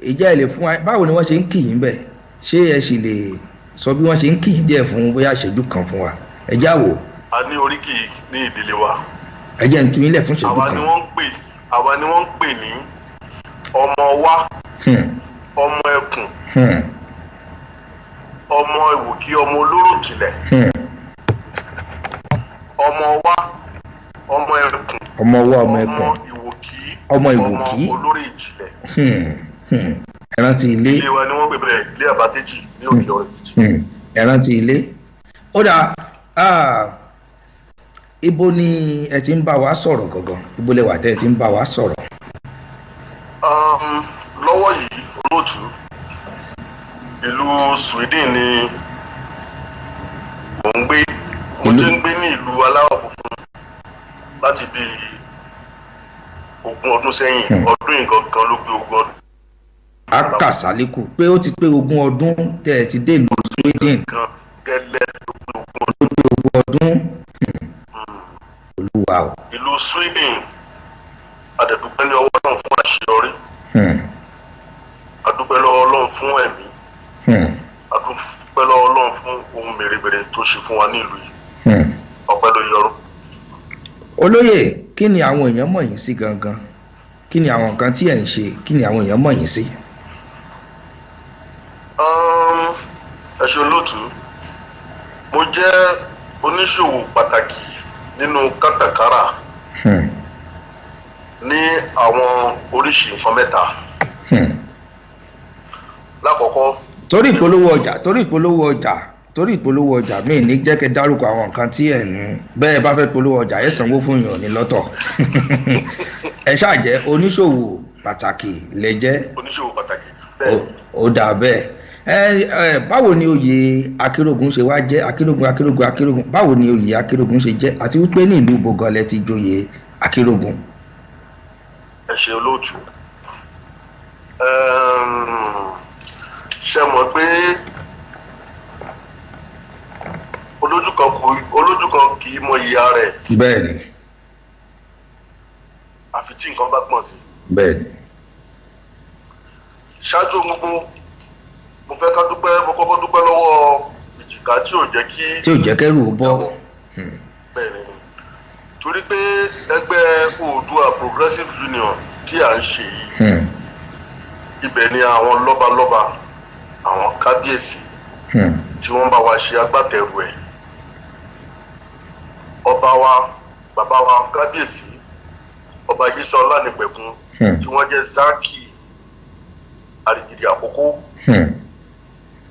ìjẹ́ ilé fún wa báwo ni wọ́n ṣe ń kì í bẹ̀? Ṣé ẹ sì lè sọ bí wọ́n ṣe ń kì í díẹ̀ fún bóyá ìṣẹ́jú kan fún wa? Ẹ já wò. A ní oríkì ní ìdílé wa. Ẹ jẹ́ n tún yín lẹ̀ fún ìṣẹ́jú kan. Àwa ni wọ́n ń pè ní ọmọ wa, ọmọ ẹkùn, ọmọ ìwòkí, ọmọ olóró ìjìnlẹ̀. Ọmọ wa, ọmọ ẹkùn, ọmọ ìwòkí, ọmọ olóró ìjìnlẹ̀. Ẹ rántí ilé. Ilé wa ni wọ́n pè bẹ́ẹ̀, ilé Àbádéjì ní Òkè-Ọ̀rọ̀ Èkìtì. Ẹ rántí ilé. Ó dà, ibo ni ẹ ti ń bá wa sọ̀rọ̀ gangan? Ibo lẹ wà tẹ́ ẹ ti ń bá wa sọ̀rọ̀? Lọ́wọ́ yìí olóòtú, ìlú Sweden ni mò ń gbé. Mo ti ń gbé ní ìlú aláwọ̀ funfun láti bí 20 ọdún sẹ́yìn. Ọdún ìgangan ló pé 20 ọdún. Akàsálíkù pé ó ti pé 20 ọdún tẹ́ ẹ ti dé ìlú Sweden. Gẹ́lẹ́ ló pé 20 ọdún. Olúwa o. Ìlú Sweden, adẹ̀dúpẹ́ ní ọwọ́ náà fún àṣeyọrí. Adúpẹ́ lọ́wọ́ Ọlọ́run fún ẹ̀mí. Adúpẹ́ lọ́wọ́ Ọlọ́run fún ohun mèremère tó ṣe fún wa ní ìlú yìí. Ọpẹ́ ló yọrọ. Olóyè, kí ni àwọn èèyàn mọ̀ yín sí gangan? Kí ni àwọn nǹkan tí ẹ̀ ń ṣe? Kí ni àwọn èèyàn mọ̀ yín sí? Ẹ ṣe olóòtú, mo jẹ́ oníṣòwò pàtàkì nínú kátàkárà ní àwọn oríṣi nǹkan mẹ́ta. Lákọ̀ọ́kọ́, torí ìpolówó ọjà mi ní jẹ́ kẹ́ dárúkọ àwọn nǹkan tí ẹ̀ ń bẹ́ẹ̀ bá fẹ́ polówó ọjà ẹ̀ sanwó fún yàn ní lọ́tọ̀. Ẹ ṣáà jẹ́ oníṣòwò pàtàkì lẹ jẹ́. Oníṣòwò pàtàkì bẹ́ẹ̀. Ó dà bẹ́ẹ̀. Báwo ni oyè Akinrogun ṣe wá jẹ́? Akinrogun báwo ni oyè Akinrogun ṣe jẹ́ àti wípé ní ìlú bogan lẹ ti joyè Akinrogun? Ẹ ṣe olóòtú. Ṣe mọ̀ pé olójú kan kì í mọ ìyá rẹ̀. Bẹ́ẹ̀ni. Àfi tí nǹkan bá pọ̀ sí. Bẹ́ẹ̀ni. Ṣáájú gbogbo, mo kọ́kọ́ dúpẹ́ lọ́wọ́ ìjìká tí ò jẹ́ kẹ́rù bọ́. Bẹ́ẹ̀ni, torí pé ẹgbẹ́ Oòduà Progressive Union tí à ń ṣe yìí, ibẹ̀ ni àwọn lọ́balọ́ba, àwọn kábíyèsí tí wọ́n bá wa ṣe agbátẹrù ẹ̀. Ọba wa, bàbá wa kábíyèsí, Ọba Yísà Ọlánìpẹ̀kun, tí wọ́n jẹ́ Zaki Arigidi Àkókò.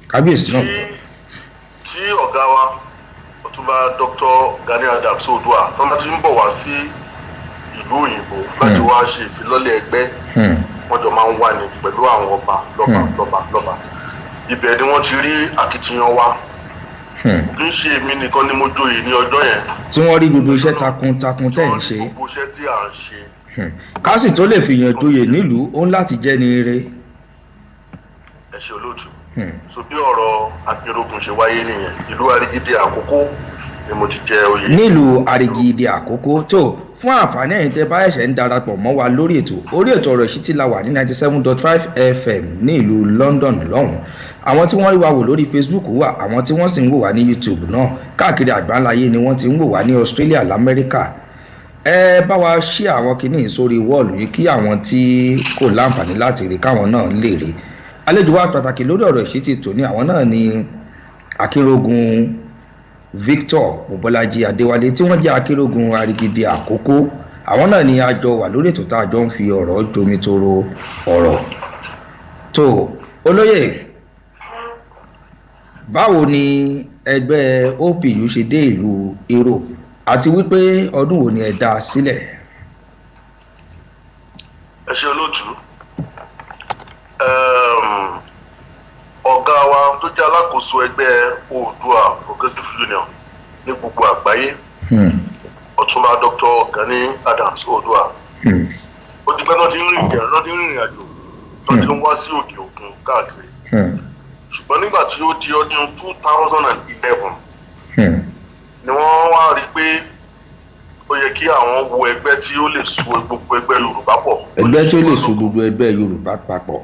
Kábíyèsí náà. Tí ọ̀gá wa Ọ̀túnba Dr. Gani Adams Oòduà tó máa ti ń bọ̀ wá sí ìlú òyìnbó láti wá ṣe ìfilọ́lẹ̀ ẹgbẹ́, wọ́n jọ máa ń wà ní pẹ̀lú àwọn ọba lọ́ba. Ibẹ̀ ni wọ́n ti rí akitiyan wa. Kì í ṣe èmi nìkan ni mo joyè ní ọjọ́ yẹn. Tí wọ́n rí gbogbo iṣẹ́ takuntakun tẹ̀ ń ṣe. Gbogbo iṣẹ́ tí à ń ṣe. Ká sì tó lè fìyàn joyè nílùú, ó ń láti jẹ́ ní ire. Ẹ ṣe olóòtú. So bí ọ̀rọ̀ Akinrogun ṣe wáyé nìyẹn. Ìlú Arigidi Àkókò ni mo ti jẹ oyè. Nílùú Arigidi Àkókò tó fún àǹfààní ẹ̀yin tẹ́ bá ẹ̀ṣẹ̀ ń darapọ̀ mọ́ wa lórí ètò Ọ̀rọ̀ Ìṣítí la wà ní 97.5 FM ní ìlú London lọ́hùn. Àwọn tí wọ́n rí wa wò lórí Facebook wà, àwọn tí wọ́n sì ń wò wá ní YouTube náà. Káàkiri àgbáńláyé ni wọ́n ti ń wò wá ní Australia l'Amẹ́ríkà. Ẹ bá wa ṣí àwọn kinní sórí wọ́ọ̀lù yìí kí àwọn tí kò láǹfààní láti rí káwọn náà lè rí. àlejò wa pàtàkì lórí ọ̀rọ̀ ìṣítí tòní àwọn náà ni Akinrogun Victor Bọ́lájí Adéwálé tí wọ́n jẹ́ Akinrogun Arigidi Àkókó. Àwọn náà ni a jọ wà lórí ètò tá a jọ ń fi ọ̀rọ̀ jomitoro ọ̀rọ̀. tó olóyè, báwo ni ẹgbẹ́ OPU ṣe dé ìlú Europe àti wípé ọdún wo ni ẹ dá a sílẹ̀? ẹ ṣe olóòtú. Ọ̀gá wa tó jẹ́ alákòóso ẹgbẹ́ Oòduà Progressive Union ní gbogbo àgbáyé, Ọ̀túnba Dr. Gani Adams Oòduà, ó ti pẹ́ náà ti ń rìnrìn àjò tó ti ń wá sí òkè òkun káàkiri. Ṣùgbọ́n nígbà tí ó di ọdún 2011 ni wọ́n wá rí pé ó yẹ kí àwọn wo ẹgbẹ́ tí ó lè so gbogbo ẹgbẹ́ Yorùbá pọ̀. Ẹgbẹ́ tí ó lè so gbogbo ẹgbẹ́ Yorùbá papọ̀.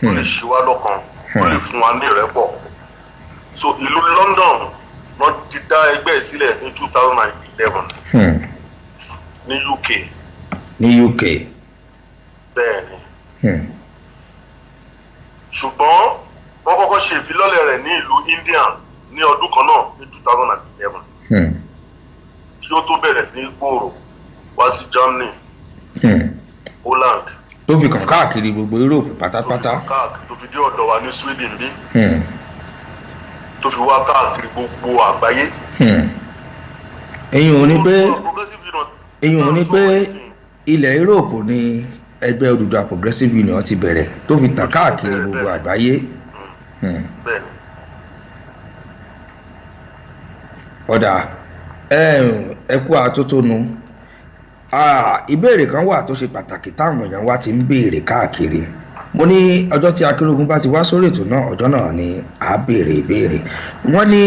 Ó lè ṣe wá lọ́kan, ó lè fún wa ní ìrẹ́pọ̀. So ìlú London wọ́n ti dá ẹgbẹ́ sílẹ̀ ní 2011 ní UK. Ní UK. Bẹ́ẹ̀ ni. Ṣùgbọ́n wọ́n kọ́kọ́ ṣe ìfilọ́lẹ̀ rẹ̀ ní ìlú India ní ọdún kan náà ní 2011 kí ó tó bẹ̀rẹ̀ sí gbòòrò wá sí Germany, Holland. Tó fi kàn káàkiri gbogbo Europe pátápátá. Tó fi dé ọ̀dọ̀ wa ní Sweden bí. Tó fi wá káàkiri gbogbo àgbáyé. Èyí ò ní pé ilẹ̀ Europe ni ẹgbẹ́ Oòduà Progressive Union ti bẹ̀rẹ̀ tó fi tàn káàkiri gbogbo àgbáyé. Bẹ́ẹ̀ni. Ọ̀dà ẹ kú àtótónu. Ìbéèrè kan wà tó ṣe pàtàkì táwọn èèyàn wa ti ń béèrè káàkiri. Mo ní ọjọ́ tí Akinrogun bá ti wá sórí ètò náà, ọjọ́ náà ni a béèrè ìbéèrè. Wọ́n ní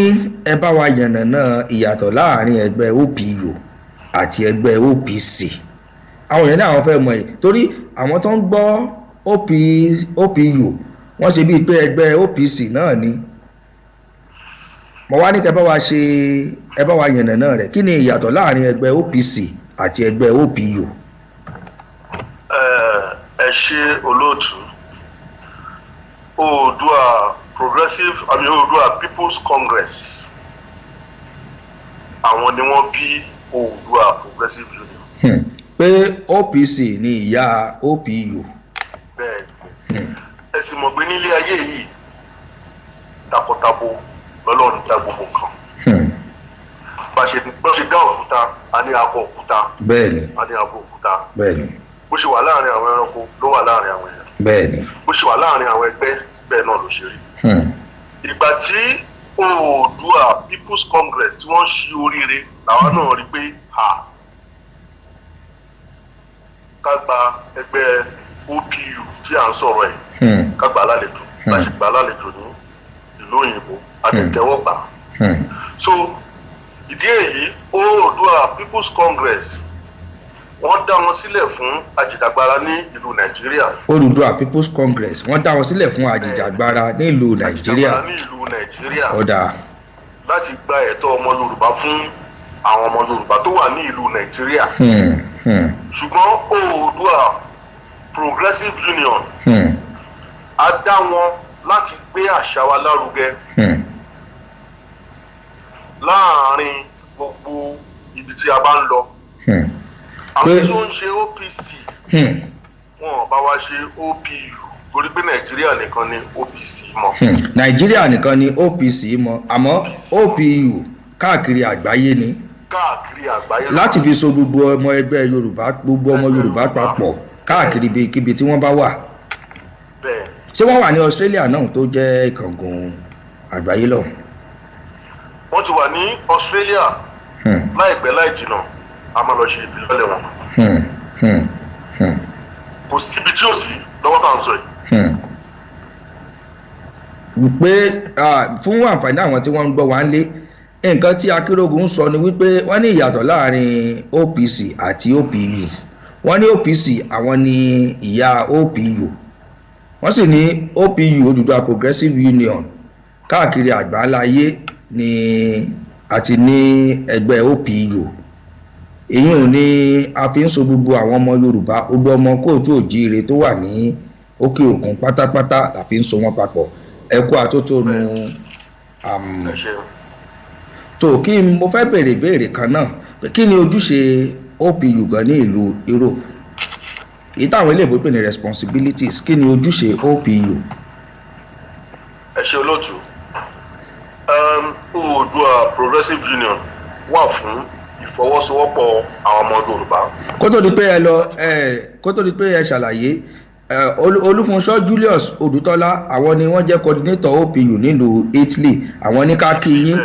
ẹ bá wa yànnàná ìyàtọ̀ láàrin ẹgbẹ́ OPU àti ẹgbẹ́ OPC. Àwọn èèyàn náà fẹ́ mọ̀ ẹ́ torí àwọn tó ń gbọ́ OPU wọ́n ṣe bíi pé ẹgbẹ́ OPC náà ni. Mo wá ní kẹ́ ẹ bá wa yànnàná rẹ̀, kí ni ìyàtọ̀ láàrin ẹgbẹ́ OPC àti ẹgbẹ́ OPU? Ẹ ṣe olóòtú. Oòduà People's Congress, àwọn ni wọ́n bí Oòduà Progressive Union. Pé OPC ni ìyá OPU. Bẹ́ẹ̀ni. Ẹ sì mọ̀ pé nílé ayé yìí takọtabo lọ́lọ́run dá gbogbo kan. Bá ṣe dá òkúta, a ní akọ òkúta. Bẹ́ẹ̀ni. A ní abo òkúta. Bẹ́ẹ̀ni. Bó ṣe wà láàrin àwọn ẹranko ló wà láàrin àwọn èèyàn. Bẹ́ẹ̀ni. Bó ṣe wà láàrin àwọn ẹgbẹ́ bẹ́ẹ̀ náà ló ṣe rí. Ìgbà tí Oòduà People's Congress tí wọ́n ṣí oríire làwọn náà rí pé ká gba ẹgbẹ́ OPU tí à ń sọ̀rọ̀ ẹ̀ ká gbà lálejò láti gbà lálejò ní ìlú òyìnbó àtẹ̀tẹ̀wọ́gbà. So ìdí èyí Oòduà People's Congress wọ́n dá wọn sílẹ̀ fún ajìjàgbara ní ìlú Nàìjíríà. Oòduà People's Congress wọ́n dá wọn sílẹ̀ fún ajìjàgbara ní ìlú Nàìjíríà. Ọ̀dà. Láti gba ẹ̀tọ́ ọmọ Yorùbá fún àwọn ọmọ Yorùbá tó wà ní ìlú Nàìjíríà. Ṣùgbọ́n Oòduà Progressive Union á dá wọn láti gbé àṣà wa lárugẹ láàárín gbogbo ibi tí a bá ń lọ. Àwọn tó ń ṣe OPC wọn bá wá ṣe OPU torí pé Nàìjíríà nìkan ni OPC mọ̀. Nàìjíríà nìkan ni OPC mọ̀, àmọ́ OPU káàkiri àgbáyé ni. Káàkiri àgbáyé. Láti fi so gbogbo ọmọ ẹgbẹ́ Yorùbá, gbogbo ọmọ Yorùbá papọ̀ káàkiri ibikíbi tí wọ́n bá wà. Bẹ́ẹ̀. Ṣé wọ́n wà ní Australia náà tó jẹ́ ìkàngùn àgbáyé lọ? Wọ́n ti wà ní Australia láìpẹ́ láì jìnnà a máa lọ ṣe ìfilọ́lẹ̀ wọn. Kò síbi tí ò sí lọ́wọ́ tá à ń sọ yìí. Pé fún àǹfààní àwọn tí wọ́n ń gbọ́ wá ń lé, nǹkan tí Akinrogun sọ ni wípé wọ́n ní ìyàtọ̀ láàrin OPC àti OPU. Wọ́n ní OPC àwọn ni ìyá OPU. Wọ́n sì ní OPU Oòduà Progressive Union káàkiri àgbáńláyé ni àti ní ẹgbẹ́ OPU. Èyí ò ní a fi ń so gbogbo àwọn ọmọ Yorùbá, gbogbo ọmọ kóòtù òjíire tó wà ní òkè òkun pátápátá la fi ń so wọn papọ̀ ẹ kú àtótónu tó kí mo fẹ́ béèrè ìbéèrè kan náà kí ni ojúṣe OPU gan ní ìlú Europe èyí táwọn ilé ìbò pè ní responsibilities kí ni ojúṣe OPU. ẹ ṣe olóòtú Oòduà Progressive Union wà fún ìfọwọ́sowọ́pọ̀ àwọn ọmọ Yorùbá. kó tó di pé ẹ ṣàlàyé Olúfunṣọ́ Julius Odùtọ́lá àwọn ni wọ́n jẹ́ coordinator OPU nílùú Italy àwọn ní ká kí yín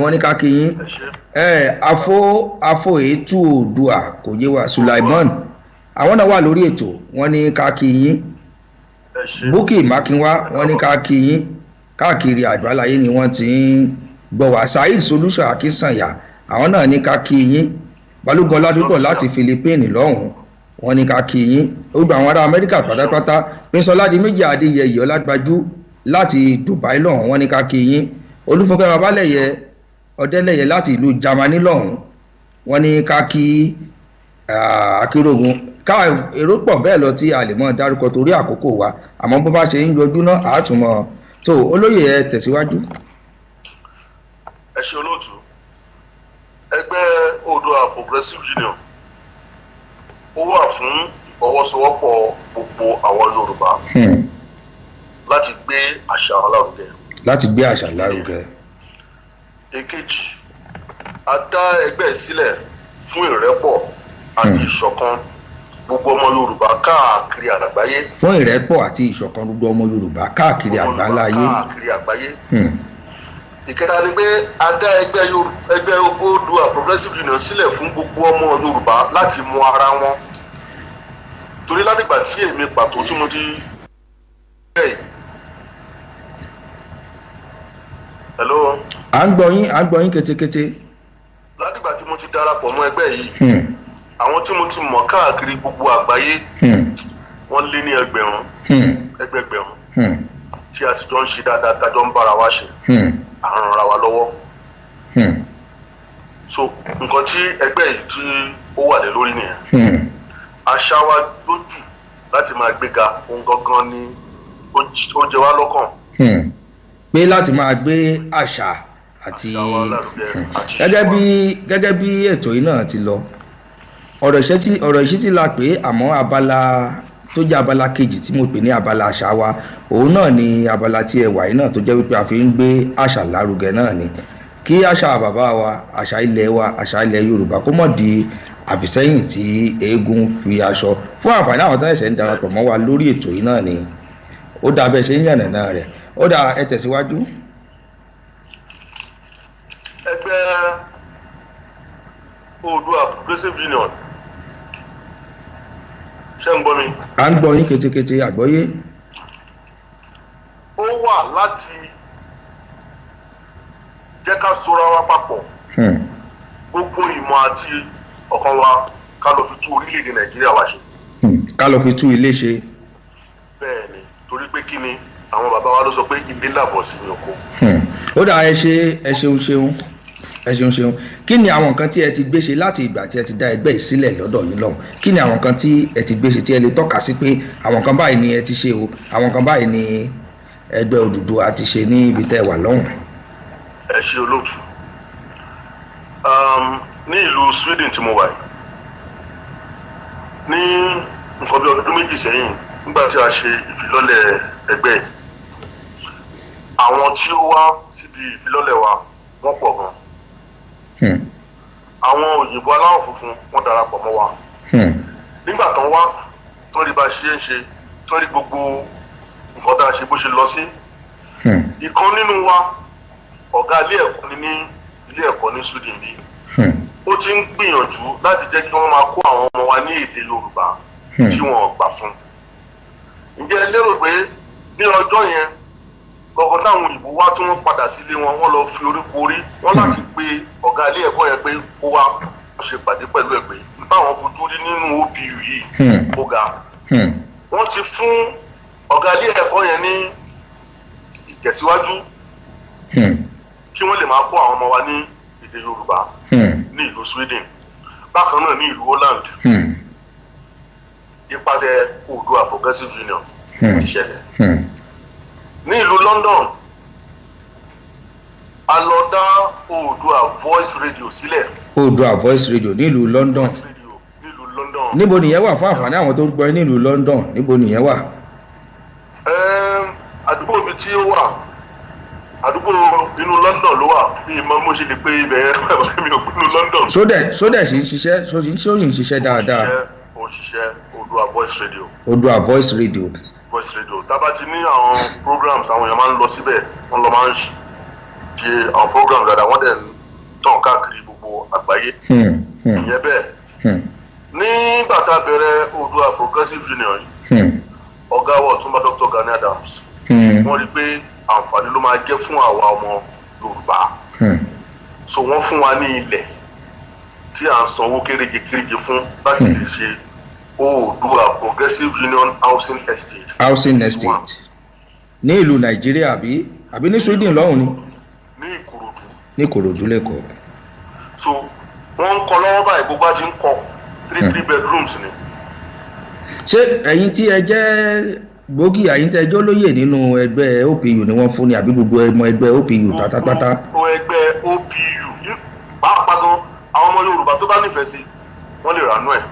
wọ́n ní ká kí yín afọ ètò Oòduà kò yé wa Sulaiman àwọn náà wà lórí ètò wọ́n ní ká kí yín Bukky Makinwa wọ́n ní ká kí yín káàkiri àgbáláyé ni wọ́n ti ń gbọ́ wá Saheed Solution Akínsànyà àwọn náà ní ká kí yín Balógun Ọládúpọ̀ láti Philippines lọ́hùn wọ́n ní ká kí yín gbogbo àwọn ará Amẹ́ríkà pátápátá Prince Ọládìméjì Adéyẹyè Ọlágbájú láti Dubai lọ́hùn wọ́n ní ká kí yín Olúfúnkẹ́ Babálẹ̀yẹ Ọdẹ́lẹ̀yẹ láti ìlú Germany lọ́hùn wọ́n ní ká kí Akinrogun èrò pọ̀ bẹ́ẹ̀ lọ tí a lè mọ̀ dárúkọ torí àkókò wa àmọ́ bó bá ṣe ń yọjú náà àátúmọ̀ tó olóyè ẹ tẹ̀síwájú. ẹ ṣe olóòtú ẹgbẹ́ Oòduà Progressive Union ó wà fún ìfọwọ́sowọ́pọ̀ gbogbo àwọn Yorùbá láti gbé àṣà lárugẹ. èkejì a dá ẹgbẹ́ sílẹ̀ fún ìrẹ́pọ̀ àti ìṣọ̀kan gbogbo ọmọ Yorùbá káàkiri àgbáyé. fún ìrẹ́pọ̀ àti ìṣọ̀kan gbogbo ọmọ Yorùbá káàkiri àgbáláyé. ìkẹta ni pé a dá ẹgbẹ́ Oòduà Progressive Union sílẹ̀ fún gbogbo ọmọ Yorùbá láti mọ ara wọn torí látìgbà tí èmi pàtó tí mo ti bẹ́ẹ̀. hello. à ń gbọ́ yín kétékété. látìgbà tí mo ti darapọ̀ mọ́ ẹgbẹ́ yìí àwọn tí mo ti mọ̀ káàkiri gbogbo àgbáyé wọ́n lé ní ẹgbẹ̀gbẹ̀rún tí a sì jọ ń ṣe dáadáa tájọ́ ń bára wa ṣe à ń ranra wa lọ́wọ́. so nǹkan tí ẹgbẹ́ yìí tí ó wà lé lórí nìyẹn àṣà wa lójú láti máa gbéga ohun gangan ni ó jẹ wá lọ́kàn. pé láti máa gbé àṣà àti gẹ́gẹ́ bí ètò yìí náà ti lọ ọ̀rọ̀ ìṣítí la pé àmọ́ abala tó jẹ́ abala kejì tí mo pè ní abala àṣà wa òun náà ni abala tí ẹ wà yìí náà tó jẹ́ wípé a fi ń gbé àṣà lárugẹ náà ni kí àṣà bàbá wa àṣà ilẹ̀ Yorùbá kó mọ̀ di àfìsẹ́yìn tí eégún fi aṣọ fún àǹfààní àwọn tó ń ṣẹ̀ṣẹ̀ ń darapọ̀ mọ́ wa lórí ètò yìí náà ni ó dà bẹ́ẹ̀ ṣe ń yànnàná rẹ̀ ó dà ẹ tẹ̀síwájú. ẹgbẹ́ Oòduà Progressive Union ṣé ń gbọ́ mi. à ń gbọ́ yín ketekete àgbọ́yé. ó wà láti jẹ́ ká sora wa papọ̀ gbogbo ìmọ̀ àti ọkàn wa ká lọ fi tú orílẹ̀-èdè Nàìjíríà wa ṣe. ká lọ fi tú ilé ṣe. bẹ́ẹ̀ ni torí pé kí ni àwọn bàbá wa ló sọ pé ilé làbọ̀ sí ní oko. ó dà ẹ ṣeun kí ni àwọn nǹkan tí ẹ ti gbé ṣe láti ìgbà tí ẹ ti dá ẹgbẹ́ yìí sílẹ̀ lọ́dọ̀ yín lọ́hùn kí ni àwọn nǹkan tí ẹ ti gbé ṣe tí ẹ lè tọ́ka sí pé àwọn nǹkan báyìí ni ẹ ti ṣe o àwọn nǹkan báyìí ni ẹgbẹ́ Odùduwà ti ṣe ní ibi tẹ́ ẹ wà lọ́hùn. ẹ ṣe olóòtú ní ìlú Sweden tí mo wà yìí ní nǹkan bí ọdún méjì sẹ́yìn nígbà tí a ṣe ìfilọ́lẹ̀ ẹgbẹ́ yìí àwọn tí ó wá síbi ìfilọ́lẹ̀ wa wọ́n pọ̀ gan. àwọn òyìnbó aláwọ̀ funfun wọ́n darapọ̀ mọ́ wa. nígbà tán wá tán rí bá ṣe ń ṣe tán rí gbogbo nǹkan tá a ṣe bó ṣe lọ sí. ìkan nínú wa ọ̀gá ilé ẹ̀kọ́ ní ilé ẹ̀kọ́ ní Sweden bí ó ti ń gbìyànjú láti jẹ́ kí wọ́n máa kó àwọn ọmọ wa ní èdè Yorùbá tí wọ́n gbà fún. ǹjẹ́ ẹ lérò pé ní ọjọ́ yẹn gbọ̀ngàn táwọn òyìnbó wá tí wọ́n padà sílé wọn wọ́n lọ fi orí korí wọ́n láti pe ọ̀gá ilé ẹ̀kọ́ yẹn pé ó wá ṣe pàdé pẹ̀lú ẹ̀ pé báwọn fojú rí nínú OPU yìí ó ga. wọ́n ti fún ọ̀gá ilé ẹ̀kọ́ yẹn ní ìtẹ̀síwájú kí wọ́n lè máa kó àwọn ọmọ wa ní èdè Yorùbá ní ìlú Sweden bákan náà ní ìlú Holland nípasẹ̀ Oòduà Progressive Union ti ṣẹlẹ̀. Ní ìlú London a lọ dá Oòduà Voice Radio sílẹ̀. Oòduà Voice Radio nílùú London. Níbo nìyẹn wà fún àǹfààní àwọn tó ń gbọ́ nílùú London? Níbo nìyẹn wà? Àdúgbò mi tí ó wà, àdúgbò inú London ló wà. Bí ìmọ̀ mo ṣe lè pé ibẹ̀ yẹn mi ò gbé inú London. Sódẹ̀ sì ń ṣiṣẹ́, sóyìn ń ṣiṣẹ́ dáadáa. Òṣìṣẹ́ Oòduà Voice Radio. Oòduà Voice Radio. Voice Radio. Tá bá ti ní àwọn programs àwọn èèyàn máa ń lọ síbẹ̀, wọ́n lọ máa ń ṣe àwọn programs dáadáa, wọ́n dẹ̀ ń tàn káàkiri gbogbo àgbáyé. Ìyẹn bẹ́ẹ̀. Nígbà tá a bẹ̀rẹ̀ Oòduà Progressive Union yìí, ọ̀gá wa Ọ̀túnba Dr. Gani Adams, wọ́n rí pé àǹfààní ló máa jẹ́ fún àwa ọmọ Yorùbá. So wọ́n fún wa ní ilẹ̀ tí à ń sanwó kéréje fún láti lè ṣe Oòduà Progressive Union Housing Estate. Housing Estate. Ní ìlú Nàìjíríà àbí ní Sweden lọ́hùn ni? Ní Ìkòròdú. Ní Ìkòròdú lẹ́kọ̀ọ́. So wọ́n ń kọ́ lọ́wọ́ báyìí, gbogbo àti ń kọ́ 3 bedrooms ni. Ṣé ẹ̀yin tí ẹ jẹ́ gbòógì ẹ̀yin tẹ́ jọ́ lóyè nínú ẹgbẹ́ OPU ni wọ́n fún ni àbí gbogbo ọmọ ẹgbẹ́ OPU pátápátá? Gbogbo ẹgbẹ́ OPU pàápàá gan àwọn ọmọ Yorùbá tó bá nífẹ̀ẹ́ sí wọ́n lè ránú ẹ̀.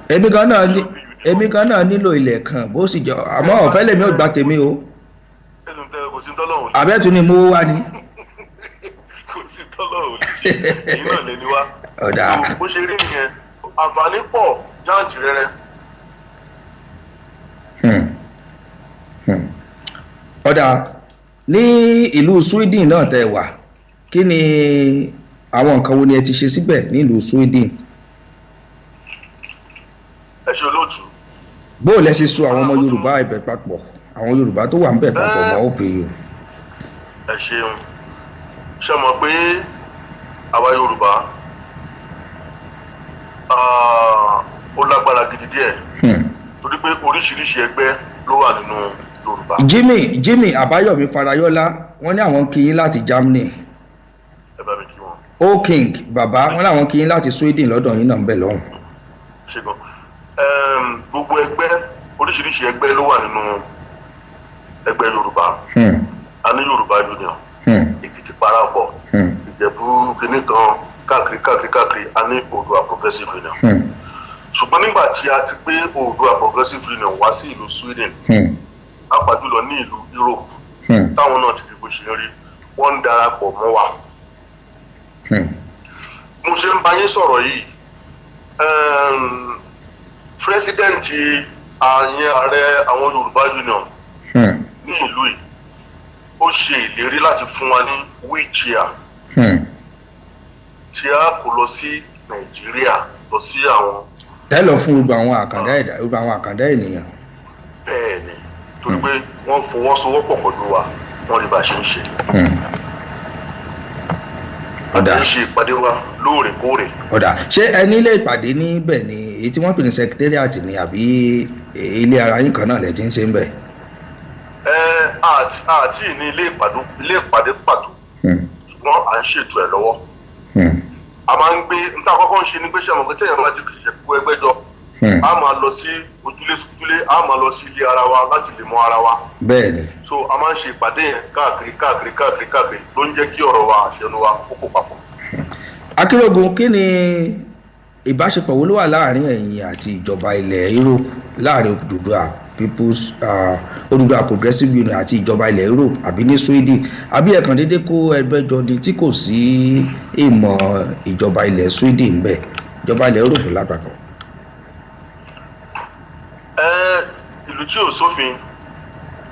Èmi kan náà nílò ilẹ̀ kan bó sì jọ àmọ́ ọ̀fẹ́ lèmi ò gbà tèmi o. Kò sí tọ́lọ́run. Àbẹ́tún ni mo wá ni. Kò sí tọ́lọ́run lè ṣe èyí náà lè ní wá. Ọ̀dà. Bó ṣe rí nìyẹn àǹfààní pọ̀ jáǹtì rẹ̀rẹ̀. Ọ̀dà ní ìlú Sweden náà tẹ́ wà, kí ni àwọn nǹkan wo ni ẹ ti ṣe síbẹ̀ ní ìlú Sweden? Ẹ ṣe olóòtú. Bó lẹ ṣe so àwọn ọmọ Yorùbá ibẹ̀ papọ̀, àwọn Yorùbá tó wà ń bẹ̀ papọ̀ mọ́ OPU? Ẹ ṣeun. Ṣé mọ̀ pé àwa Yorùbá ó lágbára gidi díẹ̀ torí pé oríṣiríṣi ẹgbẹ́ ló wà nínú Yorùbá. Jimmy Àbáyọ̀mí Farayọ́lá wọ́n ní àwọn kí yín láti Germany. Ẹ bá mi kí wọn. O King bàbá wọ́n láwọn kí yín láti Sweden lọ́dọ̀ yín náà ń bẹ̀ lọ́hùn. Ṣùgbọ́n gbogbo ẹgbẹ́ oríṣiríṣi ẹgbẹ́ ló wà nínú ẹgbẹ́ Yorùbá. A ní Yorùbá Union, Èkìtì Parapọ̀, Ìjẹ̀bú kìíní kan káàkiri a ní Oòduà Progressive Union. Ṣùgbọ́n nígbà tí a ti gbé Oòduà Progressive Union wá sí ìlú Sweden, apàjùlọ ní ìlú Europe, táwọn náà ti di bó ṣe rí, wọ́n ń darapọ̀ mọ́ wa. Mo ṣe ń bá yín sọ̀rọ̀ yìí, pírẹsidẹ́ǹtì ààrẹ àwọn Yorùbá Union ní ìlú yìí ó ṣe ìlérí láti fún wa ní wheelchair tí a kò lọ sí Nàìjíríà lọ sí àwọn. Ẹ lọ fún gbogbo àwọn àkàndá ènìyàn. Bẹ́ẹ̀ni, torí pé wọ́n fọwọ́sowọ́pọ̀ pẹ̀lú wa, wọ́n rí bá a ṣe ń ṣe. Ọ̀dà. Ń ṣe ìpàdé wa lóòrèkóòrè. Ọ̀dà. Ṣé ẹ nílé ìpàdé níbẹ̀ ni èyí tí wọ́n pè ní secretariat ni àbí ilé ara yín kan náà lẹ ti ń ṣe ń bẹ̀? Àti ní ilé ìpàdé pàtó, ṣùgbọ́n à ń ṣètò ẹ̀ lọ́wọ́. A máa ń gbé níta kọ́kọ́ ń ṣe ní pé ṣe àmọ́ pé tẹ̀yàn bá ti ṣe kó ẹgbẹ́ jọ, a máa lọ sí ojúlé, a máa lọ sí ilé ara wa láti lè mọ ara wa. Bẹ́ẹ̀ni. So a máa ń ṣe ìpàdé yẹn káàkiri ló ń jẹ́ kí ọ̀rọ̀ wa àṣẹnu wa kókó papọ̀. Akinrogun, kí ni ìbáṣepọ̀ wo ló wà láàrin ẹ̀yin àti ìjọba ilẹ̀ Europe, láàrin Oòduà Progressive Union àti ìjọba ilẹ̀ Europe àbí ní Sweden, àbí ẹ̀kan dédé kó ẹgbẹ́ jọ ni tí kò sí ìmọ̀ ìjọba ilẹ̀ Sweden bẹ́ẹ̀, ìjọba ilẹ̀ Europe lápapọ̀? Ìlú tí ò sófin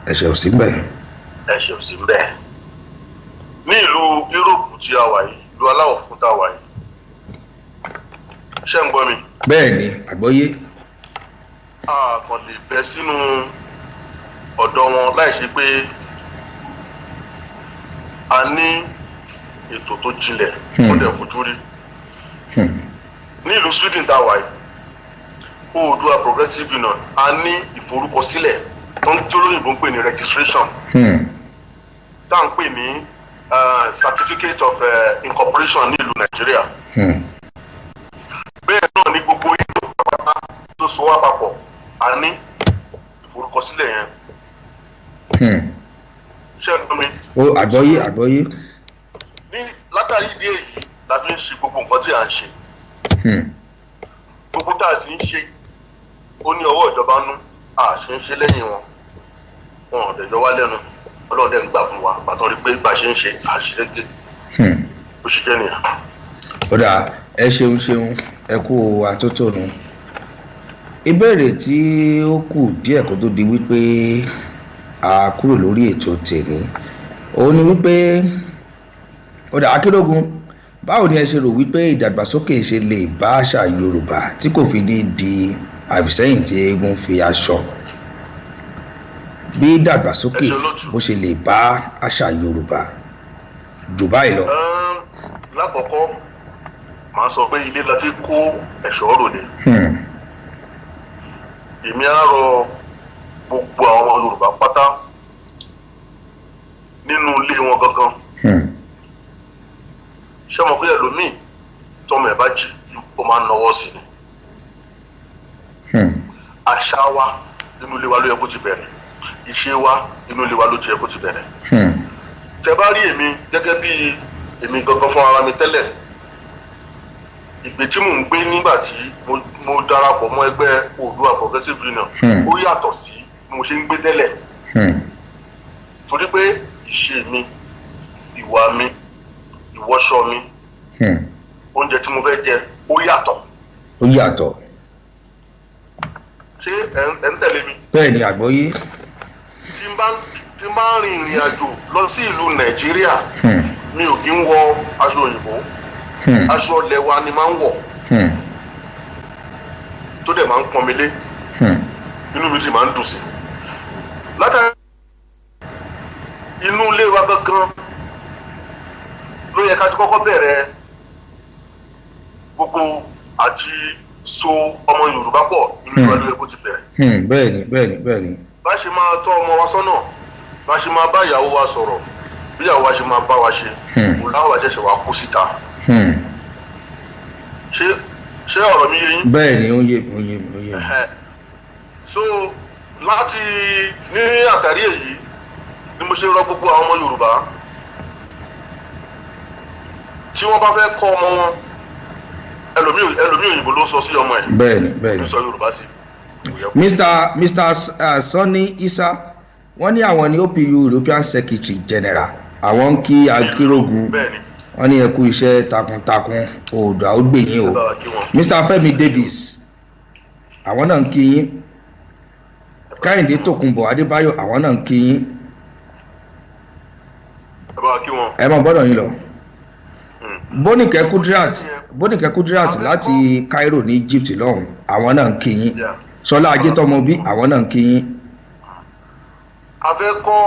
ẹ̀ṣẹ̀ ò sí bẹ́ẹ̀. Ẹ̀ṣẹ̀ ò sí bẹ́ẹ̀. Ní ìlú Europe tí a wà yìí, ìlú aláwọ̀ funfun tá a wà yìí, ṣé ń gbọ́ mi? Bẹ́ẹ̀ni, àgbọ́yé. A kàn lè bẹ́ sínú ọ̀dọ̀ wọn láì ṣe pé a ní ètò tó jinlẹ̀ wọ́n dẹ̀ fojú rí. Ní ìlú Sweden tá a wà yìí, Oòduà Progressive Union a ní ìforúkọsílẹ̀ tó ń tí olóyìnbó ń pè ní registration, tá à ń pè ní certificate of incorporation ní ìlú Nàìjíríà. Bẹ́ẹ̀ náà ní gbogbo ìlú pátá tó so wá papọ̀ a ní ìforúkọsílẹ̀ yẹn ṣé ẹ gbọ́ mi. ó àgbọ́yé. ní látàrí ìdí èyí la fi ń ṣe gbogbo nǹkan tí à ń ṣe. gbogbo tá a ti ń ṣe ó ní ọwọ́ ìjọba nú àṣẹ ń ṣe lẹ́yìn wọn ò dẹ̀jọ́ wá lẹ́nu ọlọ́run dẹ̀ ń gbà fún wa pàtó rí pé bá a ṣe ń ṣe àṣìlẹ́gbẹ̀ ó ṣe jẹ́ nìyà. ó dà ẹ ṣeun ẹ kú àtótónu. ìbéèrè tí ó kù díẹ̀ kó tó di wípé a kúrò lórí ètò tèmi òun ni wípé ó dà Akinrogun báwo ni ẹ ṣe rò wípé ìdàgbàsókè ṣe lè bá àṣà Yorùbá tí kò fi ní di àfìsẹ́yìn tí eégún fi aṣọ bí ìdàgbàsókè bó ṣe lè bá àṣà Yorùbá jù báyìí lọ. lákọ̀ọ́kọ́ màá sọ pé ilé láti kó ẹ̀ṣọ́ ròde. èmi á rọ gbogbo àwọn Yorùbá pátá nínú ilé wọn gangan. ṣé mo pé ẹlòmíì tọmọ ẹ bá jì ó máa ń nawọ́ sí ni. àṣà wa nínú ilé wa ló yẹ kó ti bẹ̀rẹ̀ ìṣe wa inú ilé wa ló ti yẹ kó ti bẹ̀rẹ̀. tẹ bá rí èmi gẹ́gẹ́ bí èmi gangan fún ara mi tẹ́lẹ̀ ìgbé tí mò ń gbé nígbà tí mo darapọ̀ mọ́ ẹgbẹ́ Oòduà Progressive Union ó yàtọ̀ sí bí mo ṣe ń gbé tẹ́lẹ̀ torí pé ìṣe mi ìwà mi ìwọṣọ mi oúnjẹ tí mo fẹ́ jẹ ó yàtọ̀. ṣé ẹ ń tẹ̀lé mi. bẹ́ẹ̀ ni àgbọ́yé. tí n bá rin ìrìn àjò lọ sí ìlú Nàìjíríà mi ò kí ń wọ aṣọ òyìnbó aṣọ ilẹ̀ wa ni máa ń wọ̀ tó dẹ̀ máa ń pọn mi lé inú mi sì máa ń dùn sí látàrí inú ilé wa gangan ló yẹ ká ti kọ́kọ́ bẹ̀rẹ̀ gbogbo àti so ọmọ Yorùbá pọ̀ inú ìwà ló yẹ kó ti bẹ̀rẹ̀. bẹ́ẹ̀ni. bá ṣe máa tọ́ ọmọ wa sọ́nà bá ṣe máa bá ìyàwó wa sọ̀rọ̀ bí ìyàwó wa ṣe máa bá wa ṣe òun láwọn àjẹsẹ̀ wa kó síta. ṣé ọ̀rọ̀ mi yé yín. bẹ́ẹ̀ni ó yé. so láti ní àtàrí èyí ni mo ṣe rọ gbogbo àwọn ọmọ Yorùbá tí wọ́n bá fẹ́ kọ́ ọmọ wọn ẹlòmíì òyìnbó ló sọ sí ọmọ ẹ̀. bẹ́ẹ̀ni. ló sọ Yorùbá sí. Mr. Sani Isa wọ́n ní àwọn ní OPU European Secretary General àwọn ń kí Akinrogun wọ́n ní ẹ kú iṣẹ́ takuntakun Oòduà ó gbè yín o. Mr. Femi Davis àwọn náà ń kí yín. Káyìndé Tòkunbọ̀ Adébáyọ̀ àwọn náà ń kí yín. ẹ mọ̀ gbọ́dọ̀ yín lọ. Bónìkẹ́ Kudirat láti Cairo ní Egypt lọ́hùn àwọn náà ń kí yín. Ṣọlá Ajétọ́mọbí àwọn náà ń kí yín. a fẹ́ kọ́